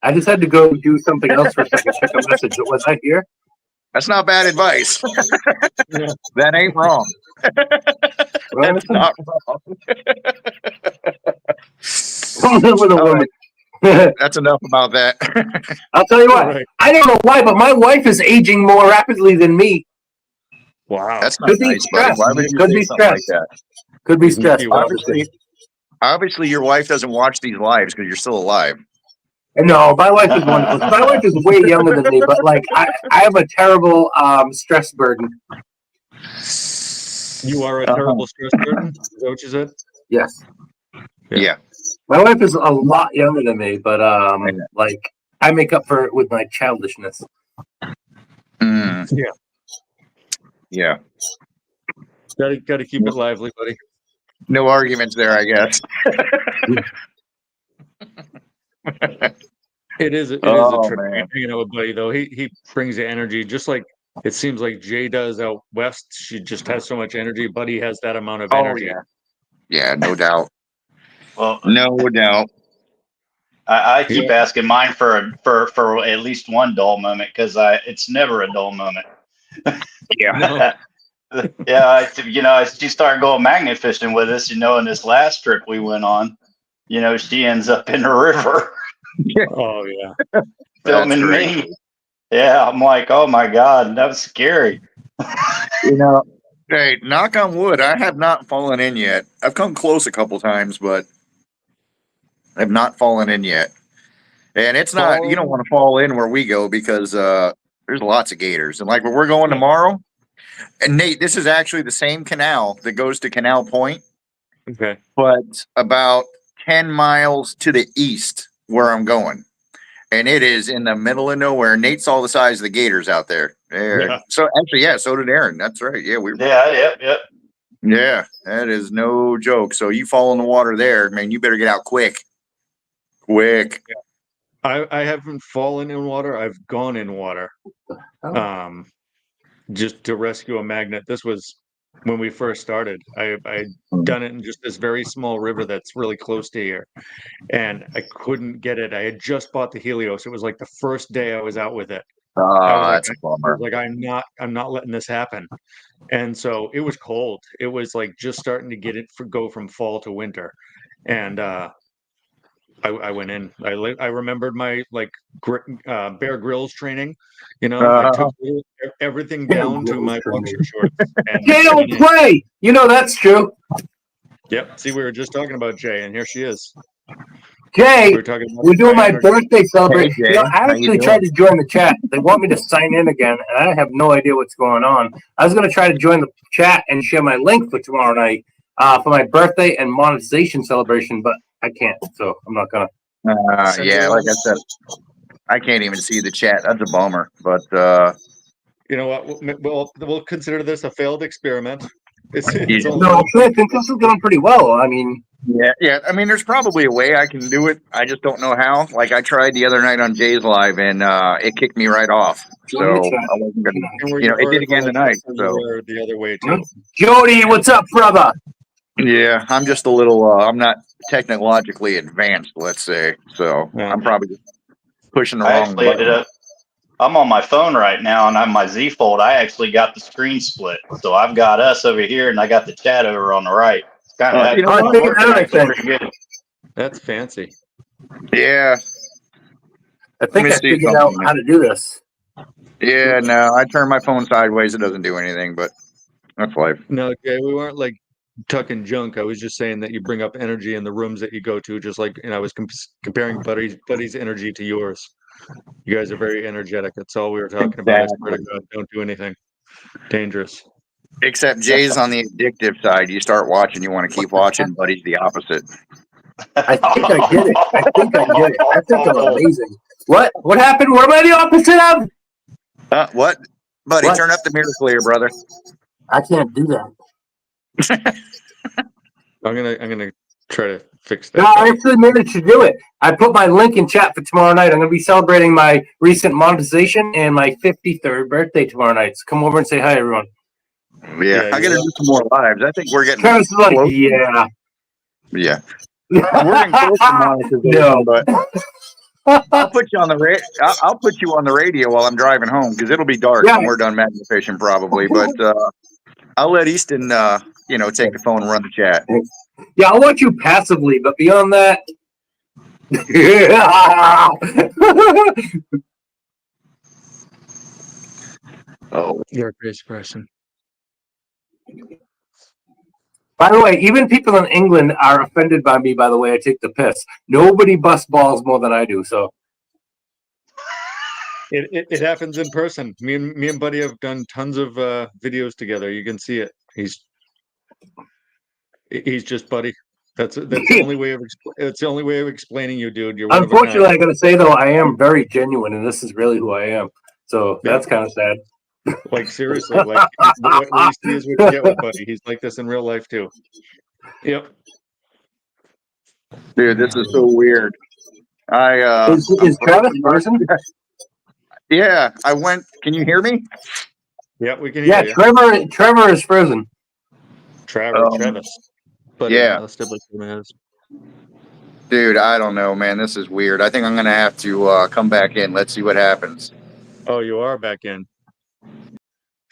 I just had to go do something else for a second. Check a message. Was I here? That's not bad advice. Yeah. That ain't wrong. That's not wrong. Don't live with a All woman. That's enough about that. I'll tell you what. Right. I don't know why, but my wife is aging more rapidly than me. Wow. That's not Could be nice, buddy. stress. Why would you Could say be something like stress. that? Could be stress. Obviously, Obviously, your wife doesn't watch these lives because you're still alive. No, my wife is wonderful. My wife is way younger than me, but like I have a terrible stress burden. you are a terrible stress burden. Is that what you said? Yes. Yeah. My wife is a lot younger than me, but like I make up for it with my childishness. Mm. Yeah. Yeah. Got to keep it lively, buddy. No arguments there, I guess. It is a trip man. hanging out with Buddy, though. He brings the energy, just like it seems like Jay does out west. She just has so much energy. Buddy has that amount of energy. Yeah. Yeah, no doubt. Well, No doubt. I keep asking mine for at least one dull moment because it's never a dull moment. Yeah. Yeah, she started going magnet fishing with us, in this last trip we went on, she ends up in the river Oh yeah. filming me. Yeah, I'm like, oh my God, that was scary. Hey, knock on wood, I have not fallen in yet. I've come close a couple times, but I've not fallen in yet. And it's not, you don't want to fall in where we go because there's lots of gators. And like where we're going tomorrow, and Nate, this is actually the same canal that goes to Canal Point, Okay. but about 10 miles to the east where I'm going. And it is in the middle of nowhere. Nate saw the size of the gators out there. Yeah. So actually, yeah, so did Aaron. That's right. Yeah, Yep. Yeah, that is no joke. So you fall in the water there, man, you better get out quick. Quick. I haven't fallen in water. I've gone in water. Just to rescue a magnet. This was when we first started. I'd done it in just this very small river that's really close to here. And I couldn't get it. I had just bought the Helios. It was like the first day I was out with it. That's a I bummer. was like, I'm not letting this happen. And so it was cold. It was like just starting to go from fall to winter. And I went in. I remembered my Bear Grylls training. I took everything down to my boxer shorts. Jay don't play. That's true. Yep. See, we were just talking about Jay, and here she is. Jay, We're talking about we're doing my birthday celebration. Hey, Jay, I actually tried to join the chat. They want me to sign in again, and I have no idea what's going on. I was going to try to join the chat and share my link for tomorrow night for my birthday and monetization celebration, but I can't, so I'm not going to. Yeah, like I said, I can't even see the chat. That's a bummer. But you know what? We'll consider this a failed experiment. No, actually, I think this is going pretty well. I mean, yeah. I mean, there's probably a way I can do it. I just don't know how. Like I tried the other night on Jay's live, and it kicked me right off. So I wasn't gonna. It did again tonight. So the other way too. Jody, what's up, brother? Yeah, I'm just a little. I'm not technologically advanced, let's say. So Yeah. I'm probably pushing the I wrong actually button. ended up. I'm on my phone right now, and on my Z Fold, I actually got the screen split. So I've got us over here, and I got the chat over on the right. It's kind of You know I what? figured working out, I actually think. pretty good. That's fancy. Yeah. I Let think me I see figured out something. how to do this. Yeah, no, I turn my phone sideways. It doesn't do anything, but that's life. No, Jay, we weren't like tucking junk. I was just saying that you bring up energy in the rooms that you go to, just like, and I was comparing Buddy's energy to yours. You guys are very energetic. That's all we were talking about. I swear to God, don't do anything dangerous. Except Jay's on the addictive side. You start watching, you want to keep watching, but he's the opposite. I think I get it. I think I'm amazing. What? What happened? What am I the opposite of? What? Buddy, What? turn up the mirror clear, brother. I can't do that. I'm gonna try to fix that. No, I actually managed to do it. I put my link in chat for tomorrow night. I'm going to be celebrating my recent monetization and my 53rd birthday tomorrow night. So come over and say hi, everyone. Yeah, I got to do some more lives. I think we're getting Travis is like, close. yeah. Yeah. We're getting close to monetization, No. but I'll put you on the I'll put you on the radio while I'm driving home because it'll be dark Yeah. when we're done magnification probably. But I'll let Easton, take the phone and run the chat. Yeah, I'll watch you passively, but beyond that. Oh, You're a crazy person. By the way, even people in England are offended by me, by the way I take the piss. Nobody busts balls more than I do, so. It happens in person. Me and Buddy have done tons of videos together. You can see it. He's just Buddy. That's the only way of it's the only way of explaining you, dude. You're one Unfortunately, of I got to say, though, I am very genuine, and this is really who I am. So that's kind of sad. like seriously, like what you see is what you get with Buddy. He's like this in real life too. Yep. dude, this is so weird. Is Travis person? Yeah, I went. Can you hear me? Yeah, we can hear you. Trevor is frozen. Travis. Buddy, yeah. Dude, I don't know, man. This is weird. I think I'm gonna have to come back in. Let's see what happens. Oh, you are back in.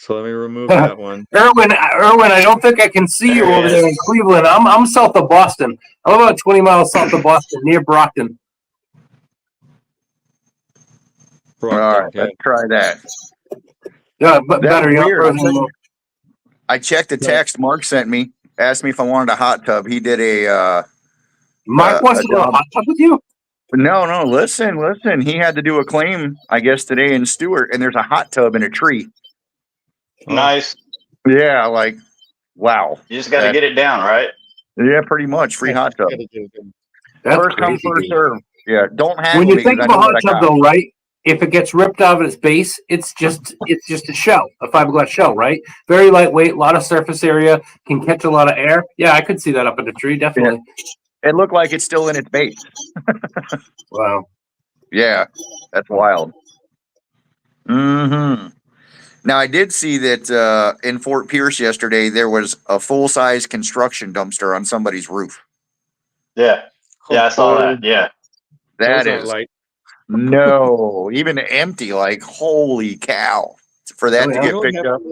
So let me remove that one. Erwin, I don't think I can see you over there in Cleveland. I'm south of Boston. I'm about 20 miles south of Boston, near Brockton. All right, let's try that. Yeah, but better. Weird. I checked the text Mark sent me. Asked me if I wanted a hot tub. He did a. Mark wants to go a hot tub with you? No. Listen. He had to do a claim, I guess, today in Stewart, and there's a hot tub in a tree. Nice. Yeah, like, wow. You just got to get it down, right? Yeah, pretty much. Free hot tub. That's first come, first serve. Yeah, don't have. When you think of a hot tub, though, right? If it gets ripped out of its base, it's just a shell, a fiberglass shell, right? Very lightweight, a lot of surface area, can catch a lot of air. Yeah, I could see that up in the tree, definitely. Yeah. It looked like it's still in its base. Wow. Yeah, that's wild. Mm-hmm. Now, I did see that in Fort Pierce yesterday, there was a full-size construction dumpster on somebody's roof. Yeah, I saw that. Yeah. That is light. No, even empty, like, holy cow. For that to get picked up.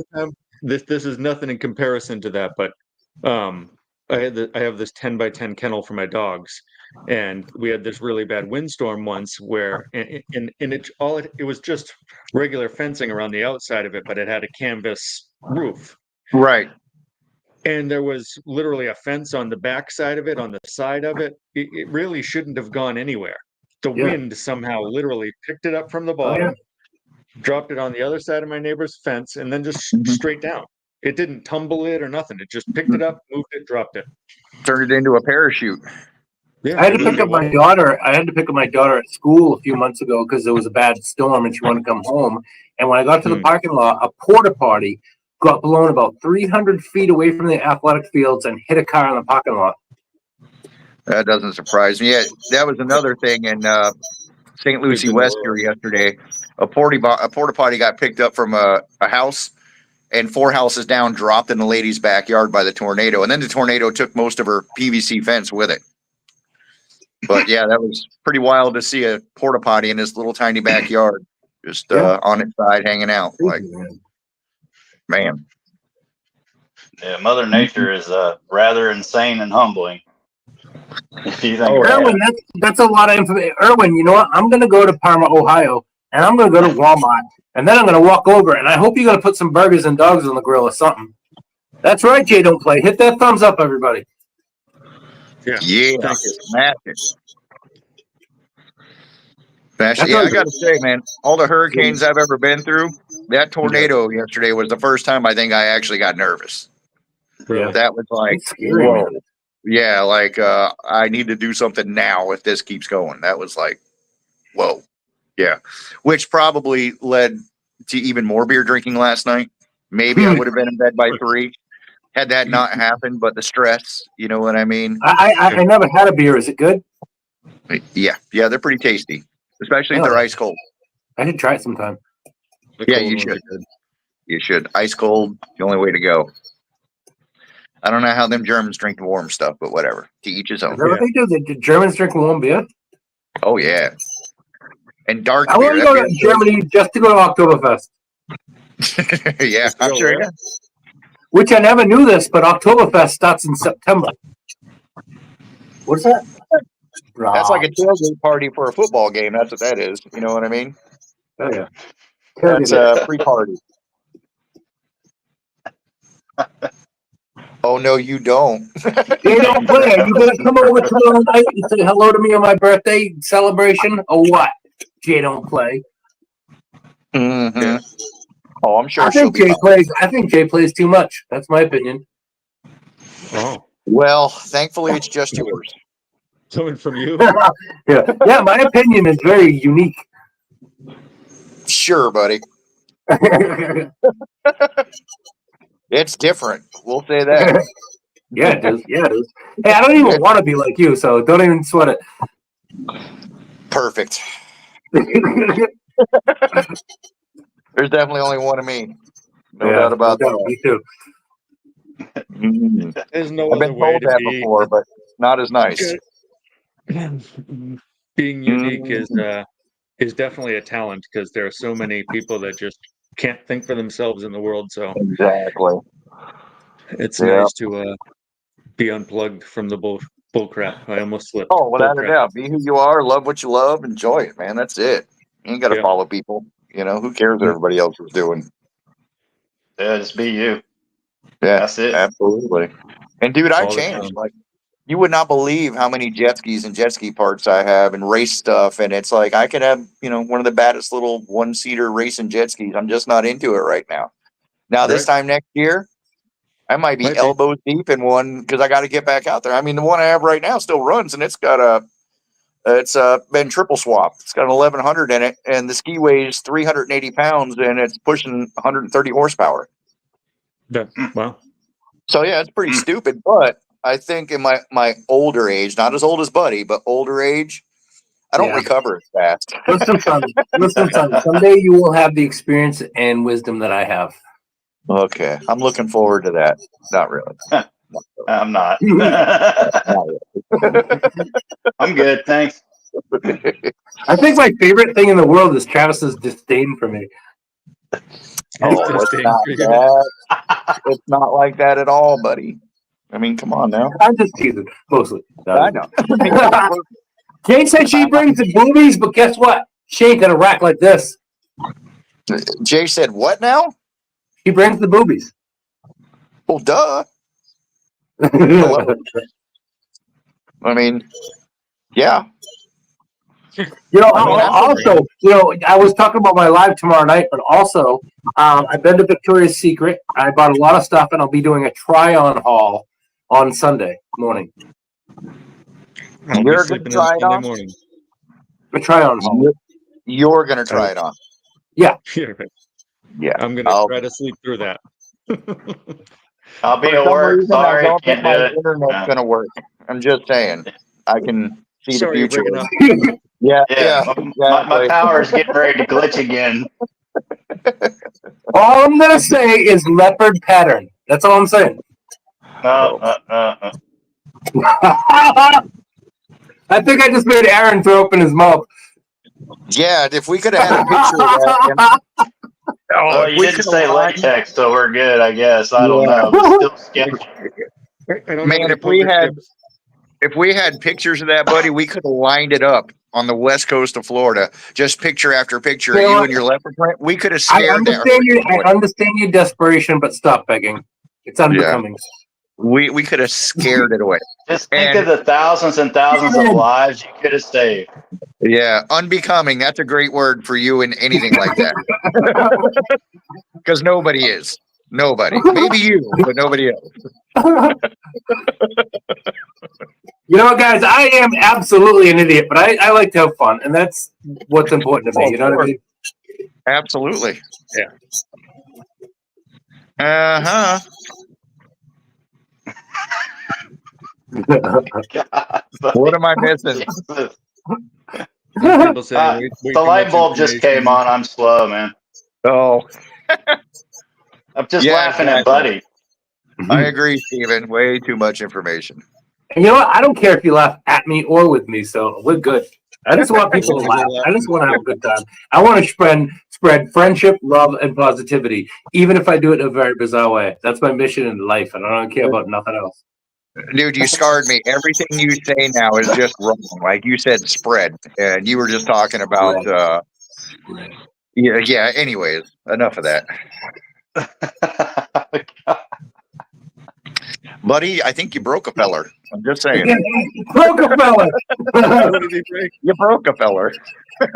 This is nothing in comparison to that, but I have this 10 by 10 kennel for my dogs, and we had this really bad windstorm once where it was just regular fencing around the outside of it, but it had a canvas roof. Right. And there was literally a fence on the back side of it, on the side of it. It really shouldn't have gone anywhere. The wind somehow literally picked it up from the bottom, dropped it on the other side of my neighbor's fence, and then just straight down. It didn't tumble it or nothing. It just picked it up, moved it, dropped it. Turned it into a parachute. Yeah, I had to pick up my daughter. I had to pick up my daughter at school a few months ago because there was a bad storm and she wanted to come home. And when I got to the parking lot, a porta potty got blown about 300 feet away from the athletic fields and hit a car in the parking lot. That doesn't surprise me. Yeah, that was another thing in St. Lucie West here yesterday. A porta potty got picked up from a house, and 4 houses down, dropped in the lady's backyard by the tornado. And then the tornado took most of her PVC fence with it. But yeah, that was pretty wild to see a porta potty in this little tiny backyard, just on its side hanging out. Like, man. Yeah, Mother Nature is rather insane and humbling. If you think about Erwin, that's a lot of information. Erwin, you know what? I'm going to go to Parma, Ohio, and I'm going to go to Walmart, and then I'm going to walk over, and I hope you're going to put some burgers and dogs on the grill or something. That's right, Jay Don't Play. Hit that thumbs up, everybody. Yeah. Thank you. Smash. Yeah, I got to say, man, all the hurricanes I've ever been through, that tornado yesterday was the first time I think I actually got nervous. Really? That was like, scary, whoa. man. Yeah, like I need to do something now if this keeps going. That was like, whoa. Yeah. Which probably led to even more beer drinking last night. Maybe I would have been in bed by 3 had that not happened, but the stress, you know what I mean? I never had a beer. Is it good? Yeah, they're pretty tasty, especially if they're ice cold. I should try it sometime. Yeah, you should. You should. Ice cold, the only way to go. I don't know how them Germans drink the warm stuff, but whatever. To each his own. Is that what they do? The Germans drink warm beer? Oh, yeah. And dark I beer. want to go to Germany just to go to Oktoberfest. Yeah, I'm sure. Yeah. Which I never knew this, but Oktoberfest starts in September. What's that? That's like a tailgate party for a football game. That's what that is. You know what I mean? Oh, yeah. That's a pre-party. Oh, no, you don't. They don't play. Are you going to come over tomorrow night and say hello to me on my birthday celebration or what? Jay Don't Play. Mm-hmm. Yeah. Oh, I'm sure. I think Jay plays. I think Jay plays too much. That's my opinion. Oh. Well, thankfully, it's just yours. Coming from you. Yeah. My opinion is very unique. Sure, buddy. It's different. We'll say that. Yeah, it is. Hey, I don't even want to be like you, so don't even sweat it. Perfect. There's definitely only one of me. No doubt about that. Me too. There's no I've other been way told to that be. before, but not as nice. Being unique is definitely a talent because there are so many people that just can't think for themselves in the world. So exactly, it's nice to be unplugged from the bull crap. I almost slipped. Oh, without a doubt. Be who you are. Love what you love. Enjoy it, man. That's it. You ain't got to follow people. You know, who cares what everybody else is doing? Yeah, just be you. Yeah, that's it. Absolutely. And dude, I changed. Like, you would not believe how many jet skis and jet ski parts I have and race stuff. And it's like I could have, one of the baddest little one-seater racing jet skis. I'm just not into it right now. Now, this time next year, I might be elbows deep in one because I got to get back out there. I mean, the one I have right now still runs, and it's been triple swapped. It's got an 1100 in it, and the ski weighs 380 pounds, and it's pushing 130 horsepower. Wow. So yeah, it's pretty stupid, but I think in my older age, not as old as Buddy, but older age, I don't recover as fast. Listen, son. Someday you will have the experience and wisdom that I have. Okay, I'm looking forward to that. Not really. I'm not. I'm good, thanks. I think my favorite thing in the world is Travis's disdain for me. Oh, it's not like that at all, buddy. I mean, come on now. I'm just teasing, mostly. I know. Kate said she brings the boobies, but guess what? She ain't gonna rack like this. Jay said, "What now?" He brings the boobies. Well, duh. I mean, yeah. Also, I was talking about my live tomorrow night, but also, I've been to Victoria's Secret. I bought a lot of stuff, and I'll be doing a try-on haul on Sunday morning. You're going to try it on? Morning. A try-on haul. You're going to try it on? Yeah. Yeah. I'm going to try to sleep through that. I'll be at work. Sorry, I can't do my it. internet's going to work. I'm just saying. I can see the future. Yeah. My power is getting ready to glitch again. All I'm gonna say is leopard pattern. That's all I'm saying. I think I just made Aaron throw up in his mouth. Yeah, if we could have had a picture of that. Oh, if you we didn't could have say lined- latex, so we're good, I guess. I don't know, but still sketchy. I don't Man, have any if we poker had- chips. If we had pictures of that, buddy, we could have lined it up on the west coast of Florida. Just picture after picture of You know you what? and your leopard print. We could have I scared that. understand your desperation, but stop begging. It's unbecoming. We could have scared it away. Just think And- of the thousands and thousands of lives you could have saved. Yeah, unbecoming. That's a great word for you and anything like that. Because nobody is. Nobody. Maybe you, but nobody else. You know what, guys? I am absolutely an idiot, but I like to have fun, and that's what's important to me. You know what I mean? Absolutely. Yeah. Uh-huh. God, What am I missing? Jesus. Some people say way The too light much bulb just information. came on. I'm slow, man. Oh, I'm just Yeah, laughing at exactly. Buddy. I agree, Steven. Way too much information. And you know what? I don't care if you laugh at me or with me, so we're good. I just want people to laugh. I just want to have a good time. I want to spread friendship, love, and positivity, even if I do it in a very bizarre way. That's my mission in life, and I don't care about nothing else. Dude, you scarred me. Everything you say now is just wrong. Like you said, spread. And you were just talking about, yeah. Anyways, enough of that. Buddy, I think you broke a feller. I'm just saying. Broke a fella. What did he break? You broke a feller.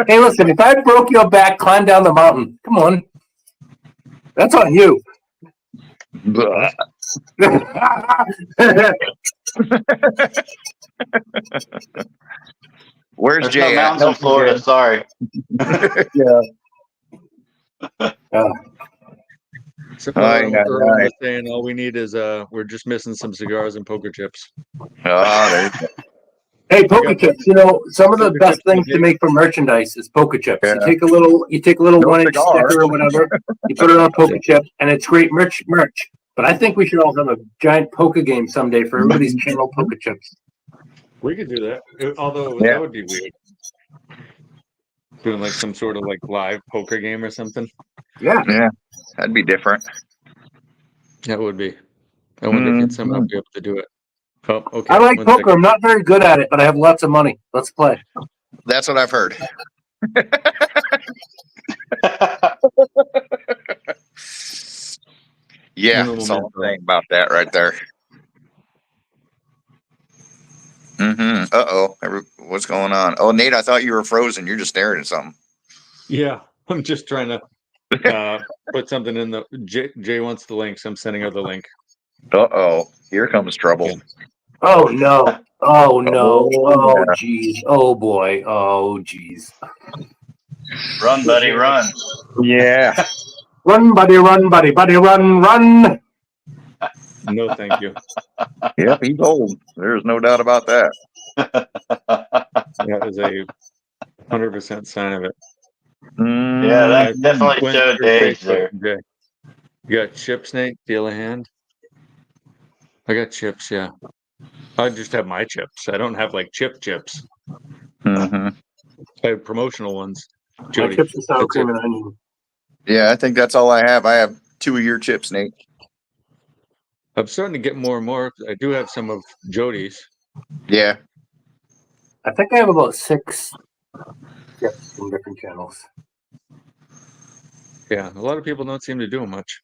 Hey, listen, if I broke your back, climb down the mountain. Come on. That's on you. Blah. Where's There's Jay no at? mountains in Florida. Sorry. So Aye, aye, Earl aye. was saying all we need is we're just missing some cigars and poker chips. There you go. Hey, poker chips. You know, some of the Poker best chips, things to okay. make for merchandise is poker chips. Yeah. You take a little No 1-inch cigar. sticker or whatever. You put it on a poker chip, and it's great merch. But I think we should all have a giant poker game someday for everybody's channel poker chips. We could do that. Although Yeah. that would be weird. Doing like some sort of like live poker game or something. Yeah. That'd be different. That would be. I wonder if you'd somehow be able to do it. Oh, okay. I like one poker. second. I'm not very good at it, but I have lots of money. Let's play. That's what I've heard. Yeah, Uno that's all I'm momento. saying about that right there. Uh-oh. What's going on? Oh, Nate, I thought you were frozen. You're just staring at something. Yeah, I'm just trying to put something in the. Jay wants the link, so I'm sending her the link. Uh-oh. Here comes trouble. Yeah. Oh no. Oh no. Oh, Oh yeah. geez. Oh boy. Oh geez. Run, buddy, run. Yeah. Run, buddy, run, buddy, buddy, run, run. No, thank you. Yep, he's old. There's no doubt about that. That is a 100% sign of it. Yeah, that definitely Went showed through the age Facebook there. today. You got chips, Nate? Feel a hand? I got chips, yeah. I just have my chips. I don't have like chips. Mhm. I have promotional ones. My Jody, chips are sour that's cream it. and onion. Yeah, I think that's all I have. I have 2 of your chips, Nate. I'm starting to get more and more. I do have some of Jody's. Yeah. I think I have about 6 chips from different channels. Yeah, a lot of people don't seem to do much.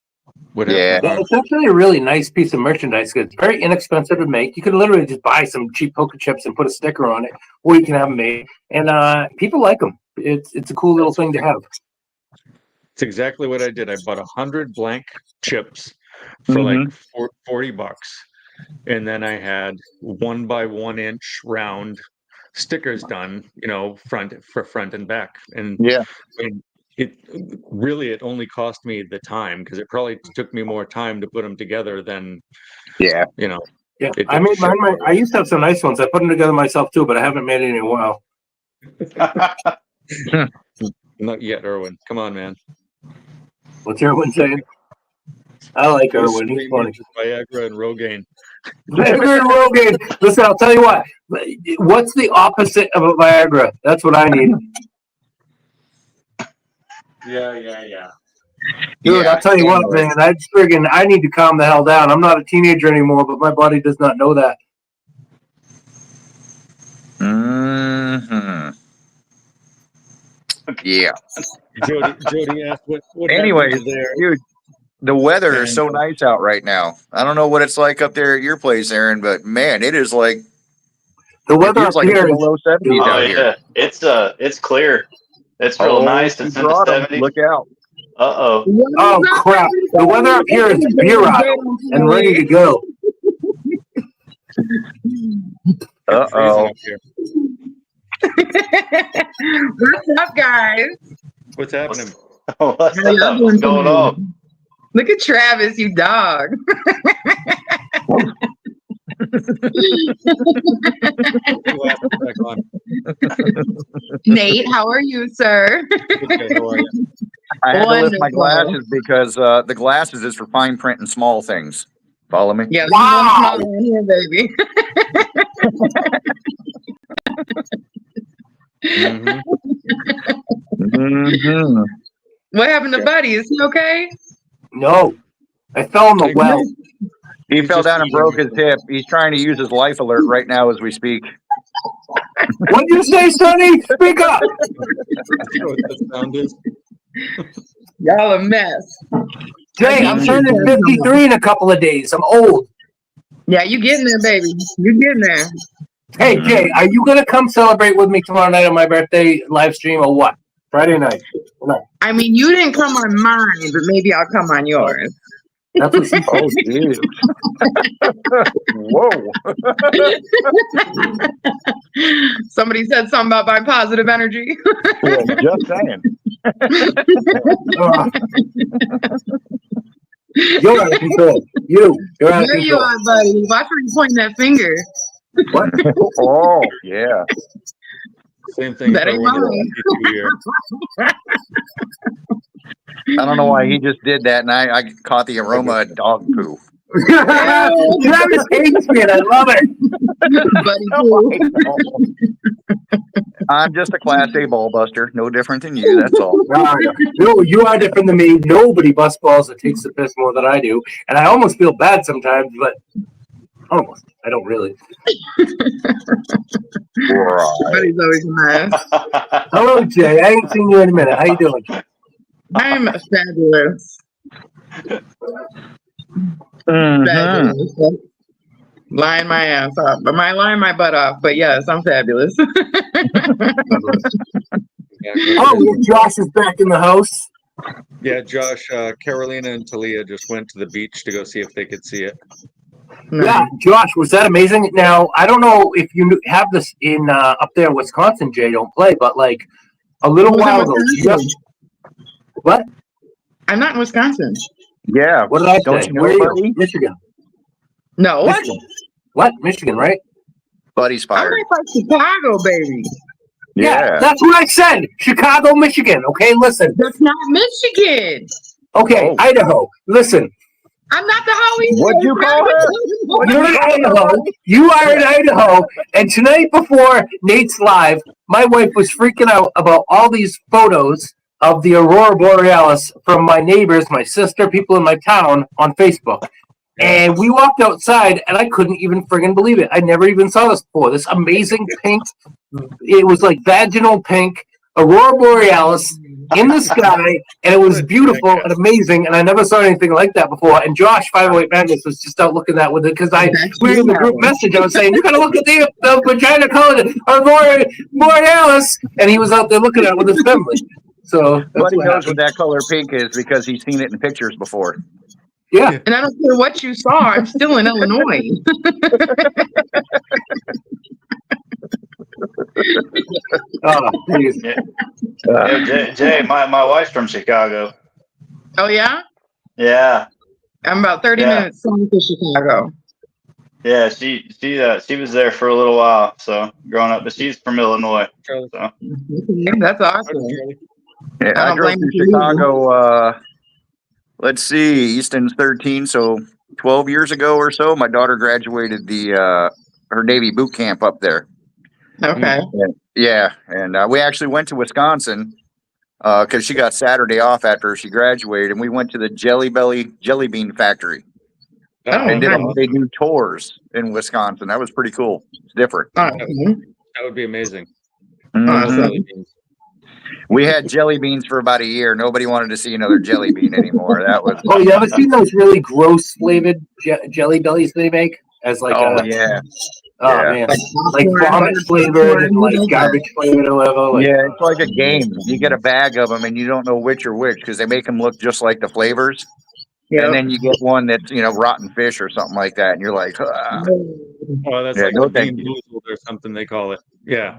What Yeah. happened? Yeah, it's actually a really nice piece of merchandise because it's very inexpensive to make. You can literally just buy some cheap poker chips and put a sticker on it, or you can have them made, and people like them. It's a cool little thing to have. It's exactly what I did. I bought 100 blank chips for like $40, and then I had 1 by 1 inch round stickers done. Front and back, and Yeah. it only cost me the time because it probably took me more time to put them together than Yeah. Yeah, It I did made ship mine. I used to have some nice ones. I put them together myself too, but I haven't made any in a while. Not yet, Erwin. Come on, man. What's everyone saying? I like Erwin. He's funny. Viagra and Rogaine. Viagra and Rogaine. Listen, I'll tell you what. What's the opposite of a Viagra? That's what I need. Yeah. Dude, Yeah, I'll tell you what, anyway. man. I need to calm the hell down. I'm not a teenager anymore, but my body does not know that. Mm-hmm. Yeah. Jody asked what Anyways, happened there. dude, the weather is And, so nice out right now. I don't know what it's like up there at your place, Aaron, but man, it is like The it weather feels up like it's here in the is low 70s Oh out here. yeah, it's clear. It's real Oh, nice. you It's in the brought 'em. 70s. Look out. Uh-oh. oh crap. The weather up here is virile and ready to go. it's freezing Uh-oh. up here. What's up, guys? What's happening? What's How y'all up? doing What's going tonight? on? Look at Travis, you dog. Back on. Nate, how are you, sir? Okay, how are you? I had to lift my Wonderful. glasses because the glasses is for fine print and small things. Follow me? Yeah, Wow. wow. Here, baby. Mhm. Mm-hmm. What happened to Buddy? Is he okay? No. I fell in the well. He He's fell just down and broke his hip. He's trying to use his life alert right now as we speak. What'd you say, Sonny? Speak up. See what that sound is? Y'all a mess. Jay, I'm turning 53 in a couple of days. I'm old. Yeah, you getting there, baby. You getting there. Hey, Jay, are you going to come celebrate with me tomorrow night on my birthday live stream or what? Friday night. No. I mean, you didn't come on mine, but maybe I'll come on yours. That's what she Oh, geez. Whoa. Somebody said something about my positive energy. Yeah, just saying. You're out of control. You're out of There you control. are, buddy. Watch where you pointing that finger. What? Oh, yeah. Same thing. That if I ain't went to mine. 52 year. I don't know why he just did that, and I caught the aroma of dog poo. Travis hates me and I love it. Buddy, too. I'm just a Class A ball buster. No different than you, that's all. No, you are different than me. Nobody busts balls that takes the piss more than I do. And I almost feel bad sometimes, but almost. I don't really. Buddy's always a mess. Hello, Jay. I ain't seen you in a minute. How you doing? I'm fabulous. Mhm. Fabulous. Lying my ass off. But lying my butt off. But yes, I'm fabulous. Oh, Josh is back in the house. Yeah, Josh, Carolina and Talia just went to the beach to go see if they could see it. Yeah, Josh, was that amazing? Now, I don't know if you have this in up there in Wisconsin, Jay, don't play, but like a little Who's in while ago. Wisconsin? What? I'm not in Wisconsin. Yeah. What did I Don't say? you know, Where are you? buddy? Michigan. No, what? Michigan. What? Michigan, right? Buddy's I'm fired. like Chicago, baby. Yeah. That's what I said. Chicago, Michigan. Okay, listen. That's not Michigan. Okay, Oh. Idaho. Listen. I'm not the Howie. What'd you call her? You're in Idaho. You are in Idaho. And tonight before Nate's live, my wife was freaking out about all these photos of the Aurora Borealis from my neighbors, my sister, people in my town on Facebook. And we walked outside, and I couldn't even friggin' believe it. I never even saw this before. This amazing pink, it was like vaginal pink, Aurora Borealis in the sky, and it was beautiful and amazing, and I never saw anything like that before. And Josh, 508 Magnus, was just out looking at with it, because we were in the group message, I was saying, you gotta look at the vagina colored Aurora Borealis, and he was out there looking at it with his family. So that's Buddy what knows happened. what that color pink is because he's seen it in pictures before. Yeah. And I don't care what you saw. I'm still in Illinois. Oh, please. Yeah, Jay, my wife's from Chicago. Oh, yeah? Yeah, I'm about 30 minutes south of Chicago. yeah. She was there for a little while, so growing up, but she's from Illinois. So That's awesome. Yeah, I I don't drove blame to you. Chicago, let's see, Easton's 13, so 12 years ago or so, my daughter graduated her Navy boot camp up there. Okay. Yeah, and we actually went to Wisconsin because she got Saturday off after she graduated, and we went to the Jelly Bean factory. Oh, And nice. they do tours in Wisconsin. That was pretty cool. It's different. Okay. That would be amazing. Awesome. We had jelly beans for about a year. Nobody wanted to see another jelly bean anymore. That was. Oh, you ever seen those really gross flavored jelly bellies they make? As like Oh yeah. Oh Yeah. man, like vomit flavored and like garbage flavored or whatever. Like, Yeah, it's like a game. You get a bag of them and you don't know which are which because they make them look just like the flavors. Yep. And then you get one that's rotten fish or something like that, and you're like, ah. Oh, that's Yeah, like no a thank bean you. boozled or something they call it. Yeah.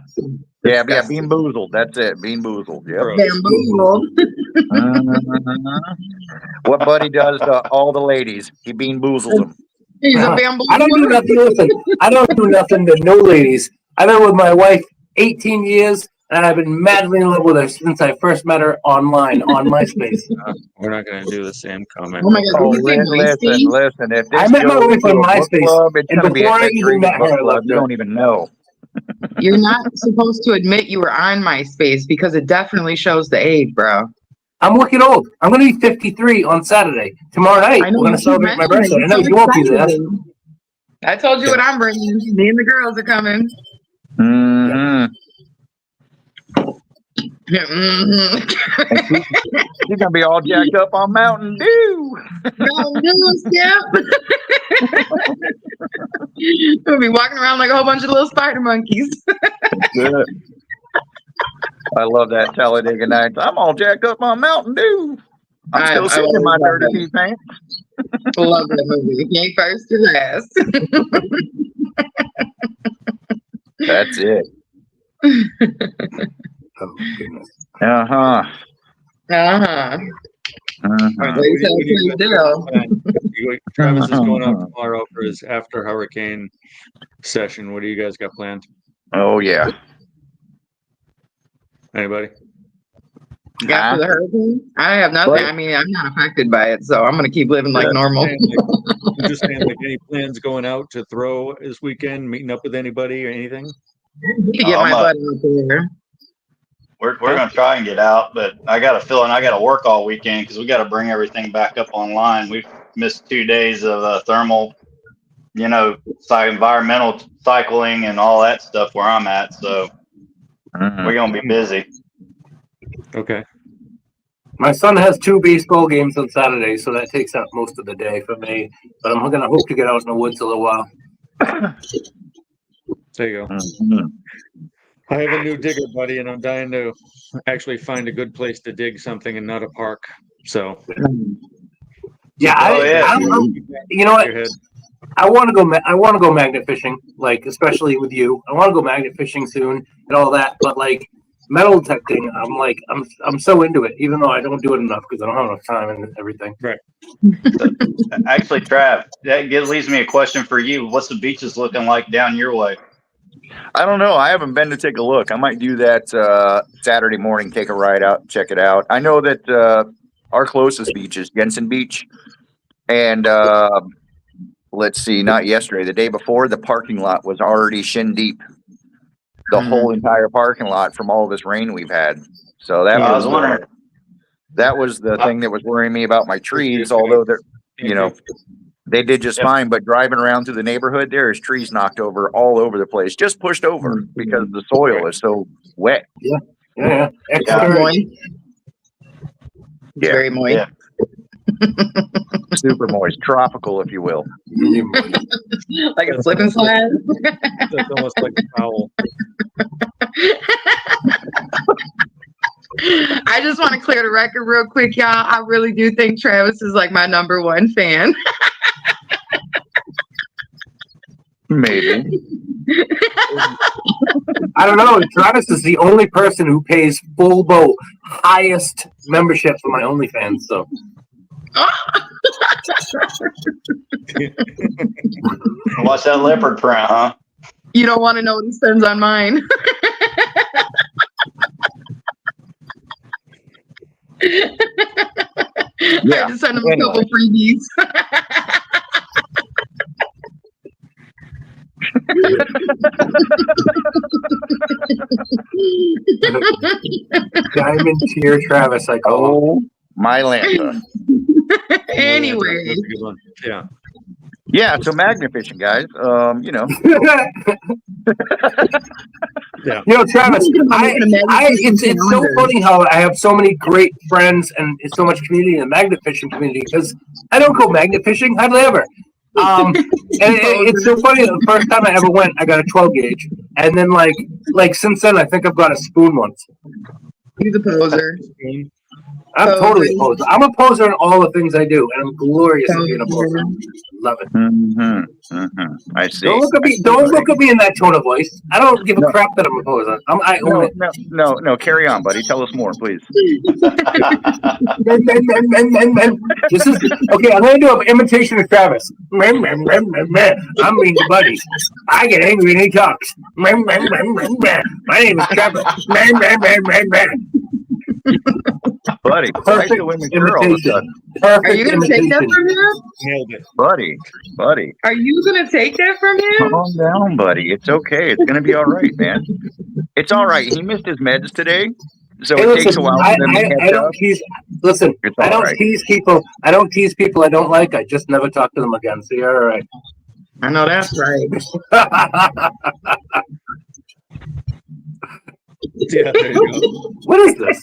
Yeah, bean boozled. That's it, bean boozled. Yep. Gross. Bamboo. What buddy does to all the ladies? He bean boozles them. He's a bamboo. I don't do nothing. Listen, I don't do nothing to no ladies. I've been with my wife 18 years, and I've been madly in love with her since I first met her online on MySpace. We're not going to do the same comment. Oh my God. Oh, Did you say listen. If this I met my goes wife to on a book MySpace, club, it's and going to be before at I that even crazy met book her, I club. loved You her. don't even know. You're not supposed to admit you were on MySpace because it definitely shows the age, bro. I'm looking old. I'm going to be 53 on Saturday. Tomorrow night, I know we're going to you celebrate my mentioned birthday. it. I know You're you won't be so there. excited. I told you what I'm bringing. Me and the girls are coming. Mm-hmm. Mm-hmm. You're gonna be all jacked up on Mountain Dew. Mountain Dew, yeah. We'll be walking around like a whole bunch of little spider monkeys. Good. I love that Talladega Nights. I'm all jacked up on Mountain Dew. I'm still sitting in my always love 30 feet pants. Love that movie. If you ain't first, you're last. That's it. Oh, goodness. Uh-huh. Uh-huh. Uh-huh. Wait till I tell you Dale. Travis is going out tomorrow for his after hurricane session. What do you guys got planned? Oh yeah. Anybody? After the hurricane? I have nothing. Right. I mean, I'm not affected by it, so I'm gonna keep living like normal. I'm just saying, like, any plans going out to throw this weekend, meeting up with anybody or anything? To get my butt out there. We're gonna try and get out, but I got a feeling I got to work all weekend because we got to bring everything back up online. We've missed 2 days of thermal, environmental cycling and all that stuff where I'm at. So we're gonna be busy. Okay. My son has 2 baseball games on Saturday, so that takes up most of the day for me. But I'm going to hope to get out in the woods a little while. There you go. Mhm. I have a new digger buddy, and I'm dying to actually find a good place to dig something and not a park. So, Yeah, you know what? your head. I want to go. I want to go magnet fishing, like especially with you. I want to go magnet fishing soon and all that. But like metal detecting, I'm so into it, even though I don't do it enough because I don't have enough time and everything. Right. Actually, Trav, that leaves me a question for you. What's the beaches looking like down your way? I don't know. I haven't been to take a look. I might do that Saturday morning, take a ride out, check it out. I know that our closest beach is Jensen Beach. And let's see, not yesterday, the day before, the parking lot was already shin deep. The whole entire parking lot from all this rain we've had. So that I was wondering. That was the thing that was worrying me about my trees, although they're, they did just fine. But driving around through the neighborhood, there's trees knocked over all over the place, just pushed over because the soil is so wet. Yeah. Moist. It's very moist. Yeah. Super moist, tropical, if you will. Like a slip and slide. That's almost like a foul. I just want to clear the record real quick, y'all. I really do think Travis is like my #1 fan. Maybe. I don't know. Travis is the only person who pays full boat highest membership for my OnlyFans. So. Watch that leopard print, huh? You don't want to know what he spends on mine. Yeah. I just sent him a couple freebies. Diamond tier Travis, I call him. Oh, my Lanta. Anyway, That's a good one. Yeah. Yeah, so magnet fishing, guys. You know. Yeah. You know, Travis, it's so funny how I have so many great friends and so much community in the magnet fishing community because I don't go magnet fishing hardly ever. And it's so funny. The first time I ever went, I got a 12 gauge, and then like since then, I think I've got a spoon once. he's a poser. I'm totally a poser. I'm a poser in all the things I do, and I'm glorious at being a poser. Love it. I see. Don't look at me in that tone of voice. I don't give a crap that I'm a poser. I own it. No. Carry on, buddy. Tell us more, please. This is okay. I'm gonna do an imitation of Travis. I'm mean to Buddy. I get angry and he talks. My name is Travis. Buddy, Perfect imitation. Are you gonna take that from him? Nailed it. Buddy. Are you gonna take that from him? Calm down, buddy. It's okay. It's gonna be all right, man. It's all right. He missed his meds today, so it takes a while for them to catch I don't up. tease. Listen, I don't tease people. I don't tease people I don't like. I just never talk to them again. So you're all right. I know that's right. Yeah, there you go. What is this?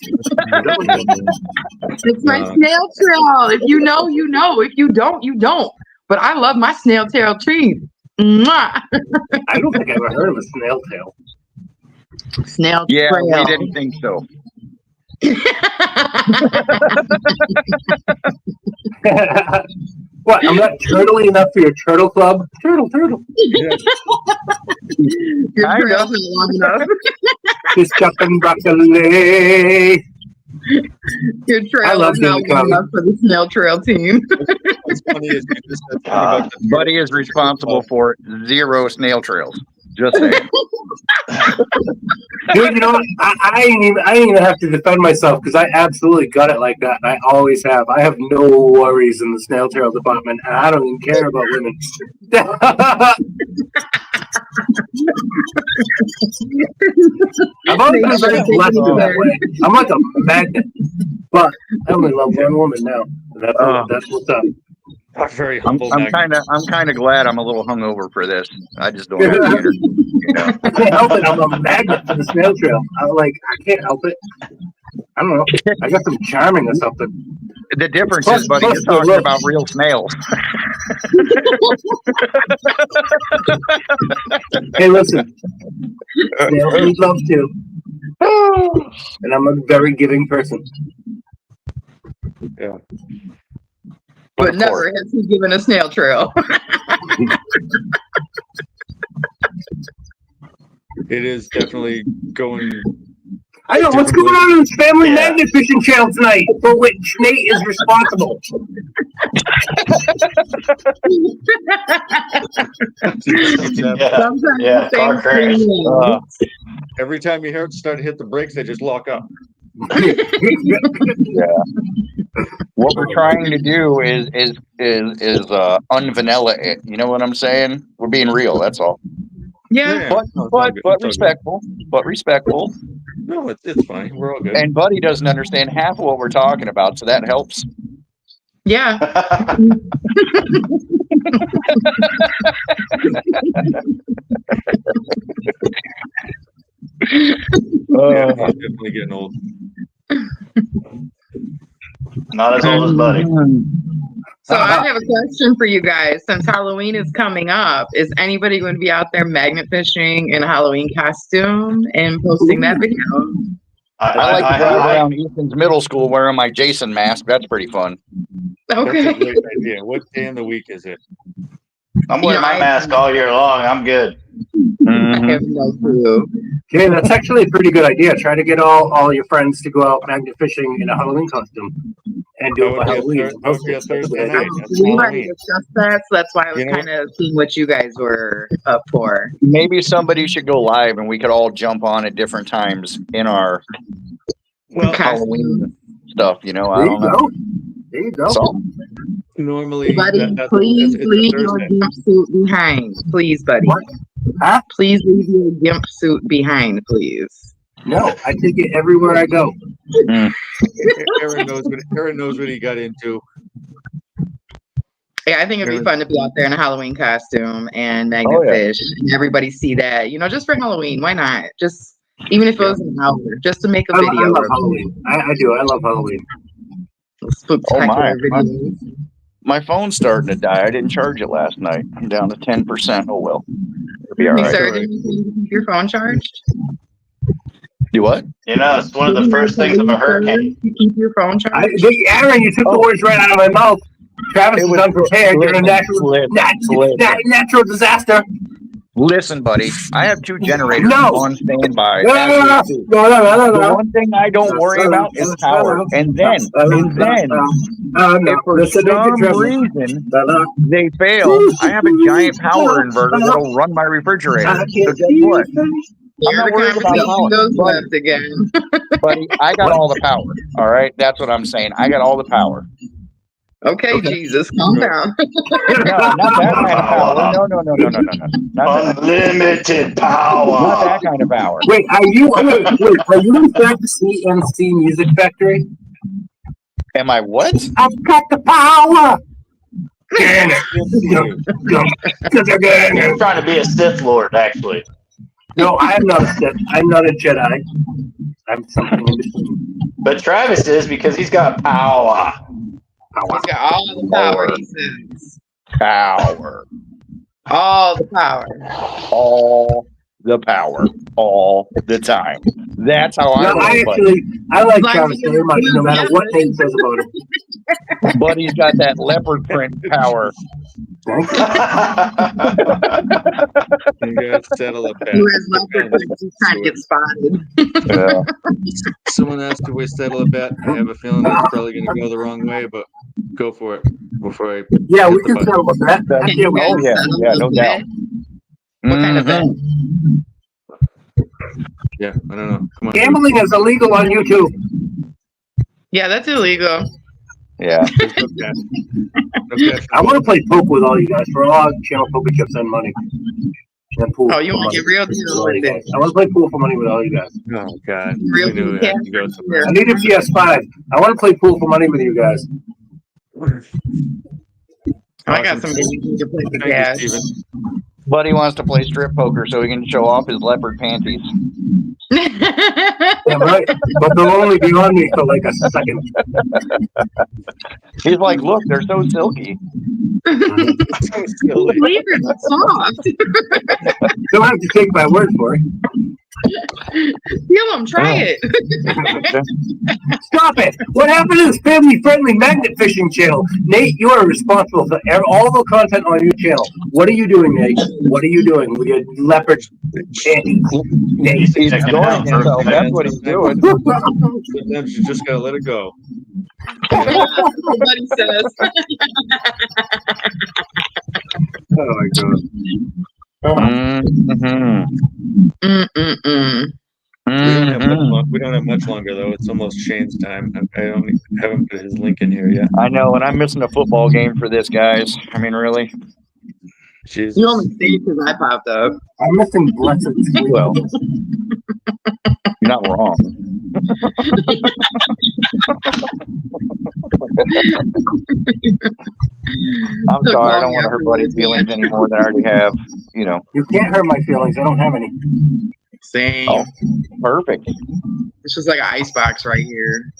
It's my snail trail. If you know, you know. If you don't, you don't. But I love my snail tail trees. Mwah! I don't think I've ever heard of a snail tail. Snail Yeah, trail. we didn't think so. What? I'm not turtly enough for your turtle club? Turtle. Your trail's not long enough. Just chucking broccoli. Your trail is not long enough for the snail trail team. What's funny is you just said something about the Buddy is responsible for 0 snail trails. Just saying. Dude, you know what? I ain't even have to defend myself because I absolutely got it like that. And I always have. I have no worries in the snail trail department, and I don't even care about women. I've always been very blessed in that way. I'm like a magnet, but I only love one woman now. That's what's up. very I'm humble. kind of glad I'm a little hungover for this. I just don't have the energy. You know? I can't help it. I'm a magnet for the snail trail. I can't help it. I don't know. I got some charming or something. The difference is, buddy, you're talking about real snails. Hey, listen. Snails need love too. And I'm a very giving person. Yeah. But never has he given a snail trail. It is definitely going. I know what's going on in this family magnet fishing channel tonight, for which Nate is responsible. Sometimes car crash. Every time you hear it start to hit the brakes, they just lock up. What we're trying to do is unvanilla it. You know what I'm saying? We're being real. That's all. Yeah. But respectful. But respectful. No, it's fine. We're all good. And Buddy doesn't understand half of what we're talking about, so that helps. Yeah. Yeah, I'm definitely getting old. Not as old as Buddy. So I have a question for you guys. Since Halloween is coming up, is anybody going to be out there magnet fishing in a Halloween costume and posting that video? I like to drive around Ethan's middle school wearing my Jason mask. That's pretty fun. That's a Okay. great idea. What day in the week is it? I'm wearing my mask all year long. I'm good. I have no clue. Okay, that's actually a pretty good idea. Try to get all your friends to go out magnet fishing in a Halloween costume and do it for Halloween. That would be a Thursday night. That's We already Halloween. discussed that, so that's why I was kind of seeing what you guys were up for. Maybe somebody should go live and we could all jump on at different times in our Well, Halloween stuff, you know. I There don't you know. go. There you go. So, normally, Buddy, that's please it's a leave your Thursday. deep suit behind. Please, buddy. What? Huh? Please leave your gimp suit behind, please. No, I take it everywhere I go. Aaron knows what he got into. Yeah, I think it'd be fun to be out there in a Halloween costume and magnet Oh, yeah. fish, and everybody see that. Just for Halloween. Why not? Just even if it was an hour, just to make a I video. love Halloween. I do. I love Halloween. Spectacular Oh, my. videos. My phone's starting to die. I didn't charge it last night. I'm down to 10%. Oh well. It'll be all You right. started to keep your phone charged? You what? It's one of the first things of a hurricane. You keep your phone charged? Aaron, you took the words right out of my mouth. Travis is unprepared. You're a natural disaster. Listen, buddy. I have 2 generators on standby. No. The one thing I don't worry about is power. And then, if for some reason they fail, I have a giant power inverter that'll run my refrigerator. So guess what? I'm not worried about power. Left again. Buddy, I got all the power. All right? That's what I'm saying. I got all the power. Okay, Jesus, calm down. No, not that kind of power. No. Not Unlimited power. Not that kind of power. Wait, are you in fact the CNC Music Factory? Am I what? I've got the power. He's trying to be a Sith Lord, actually. No, I am not a Sith. I'm not a Jedi. I'm something in between. But Travis is because he's got power. He's got all the power, he says. Power. All the power. All the power. All the time. That's how I like Travis very much, no matter what Nate says about it. Buddy's got that leopard print power. You gotta settle a bet. Whereas leopard print, he's trying to get spotted. Yeah. Someone asked if we settle a bet. I have a feeling it's probably going to go the wrong way, but go for it before I. Yeah, we can settle a bet. Oh yeah, no doubt. What kind of bet? Yeah, I don't know. Come on. Gambling is illegal on YouTube. Yeah, that's illegal. Yeah. I want to play poke with all you guys for all channel poker chips and money. And pool. Oh, you want to get real deal with it? I want to play pool for money with all you guys. Oh God. Real We knew we had to go somewhere. I need a PS5. I want to play pool for money with you guys. I got some games to play with Thank gas. you, Steven. Buddy wants to play strip poker so he can show off his leopard panties. Yeah, right. But they'll only be on me for like a second. He's like, look, they're so silky. Believe it, soft. Don't have to take my word for it. Feel them, try it. Stop it! What happened to this family-friendly magnet fishing channel? Nate, you are responsible for all the content on your channel. What are you doing, Nate? What are you doing with your leopard panties? Nate, He's enjoying himself. That's what he's doing. Sometimes you just gotta let it go. Somebody says. oh my god. Mm-hmm. We don't have much longer though. It's almost Shane's time. I haven't put his link in here yet. I know, and I'm missing a football game for this, guys. I mean, really? Jesus. You only stayed because I popped up. I'm missing blessed sleep. Well, you're not wrong. I'm sorry. I don't want to hurt Buddy's feelings any more than I already have. You know. You can't hurt my feelings. I don't have any. Same. Oh, perfect. It's just like an ice box right here.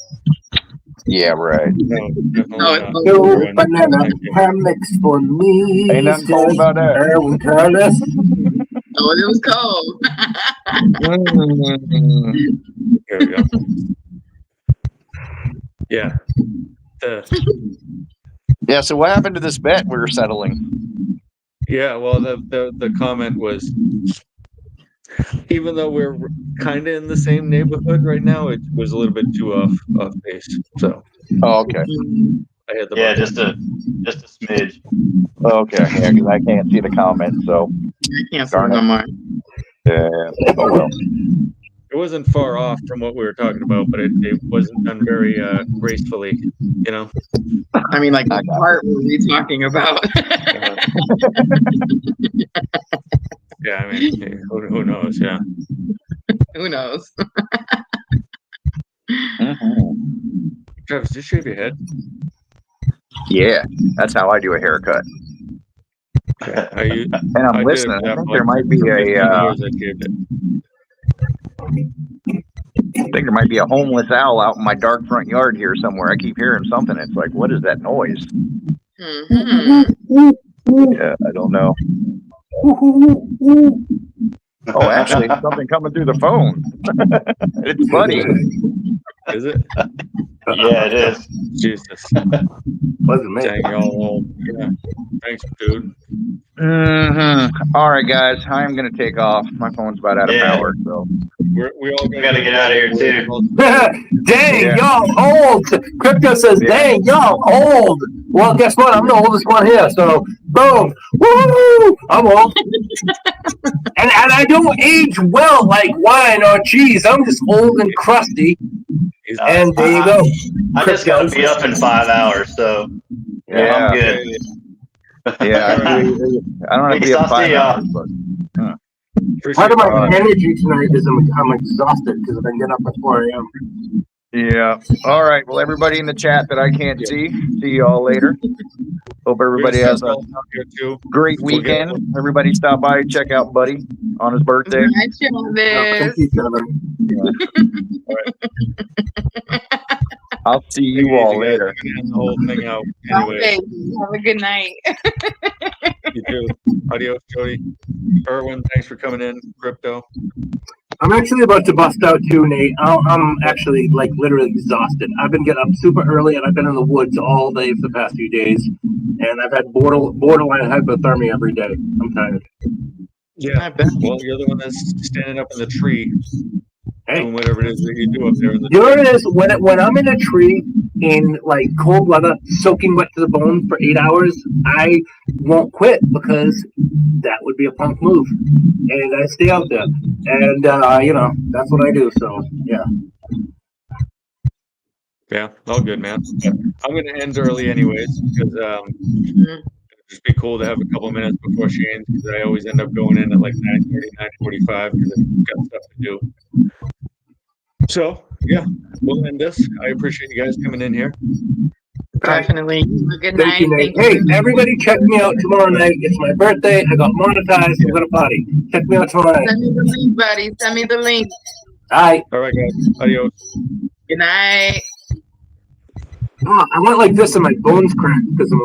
Yeah, right. No, No, it's No banana hammocks for me. Ain't nothing cold about that. Erwin Curtis. Oh, it was cold. Here we go. Yeah. Yeah. So what happened to this bet we were settling? Yeah. Well, the comment was, even though we're kind of in the same neighborhood right now, it was a little bit too off base. So. Oh, okay. I had the just a smidge. Okay. Yeah, because I can't see the comment. So. I can't see no more. Yeah. Oh well. It wasn't far off from what we were talking about, but it wasn't done very gracefully, you know. I mean, like, what part were we talking about? Yeah, I mean, hey, who knows? Yeah. Who knows? Travis, did you shave your head? Yeah, that's how I do a haircut. Okay. Are you? And I'm I did listening. that I think for there might be for 15 a. years I shaved it. I think there might be a homeless owl out in my dark front yard here somewhere. I keep hearing something. It's like, what is that noise? Yeah, I don't know. Oh, actually, it's something coming through the phone. It's Buddy. Is it? Yeah, it is. Jesus. Wasn't me. Dang, y'all old. Yeah. Thanks, dude. All right, guys. I'm going to take off. My phone's about out of Yeah. power. So We all We gotta get out of here too. Dang, Yeah. y'all old. Crypto says, Yeah. dang, y'all old. Well, guess what? I'm the oldest one here. So, boom. Woo! I'm old. and I don't age well like wine or cheese. I'm just old and crusty. And there you go. I just gotta be up in 5 hours, so Yeah. I'm good. yeah, I don't have to be Peace, up I'll 5 see y'all. hours, but Appreciate Part of my it. energy tonight is I'm exhausted because I've been getting up at 4 a.m. yeah. All right. Well, everybody in the chat that I can't see you all later. Hope everybody has a here too. great weekend. Everybody stop by, check out Buddy on his birthday. Hi, Travis. Thank you, Kevin. I'll see you all later. The whole thing out. Okay, Anyway, have a good night. you too. Adios, Jody. Erwin, thanks for coming in. Crypto. I'm actually about to bust out too, Nate. I'm actually like literally exhausted. I've been getting up super early and I've been in the woods all day for the past few days, and I've had borderline hypothermia every day. I'm tired. Yeah. I bet. Well, you're the one that's standing up in the tree, Hey, doing whatever it is that you do up there in the you know what it is? When I'm in a tree in like cold weather, soaking wet to the bone for 8 hours, I won't quit because that would be a punk move, and I stay out there, and that's what I do. So yeah. Yeah, all good, man. I'm going to end early anyways because it'd just be cool to have a couple minutes before she ends because I always end up going in at like 9:30, 9:45 because I've got stuff to do. So, yeah, we'll end this. I appreciate you guys coming in here. Definitely. Good Thank night. you, Nate. Hey, everybody, check me out tomorrow night. It's my birthday. I got monetized. I'm gonna party. Check me out tomorrow night. Send me the link, buddy. Send me the link. All right. All right, guys. Adios. Good night. Oh, I went like this and my bones cracked because I'm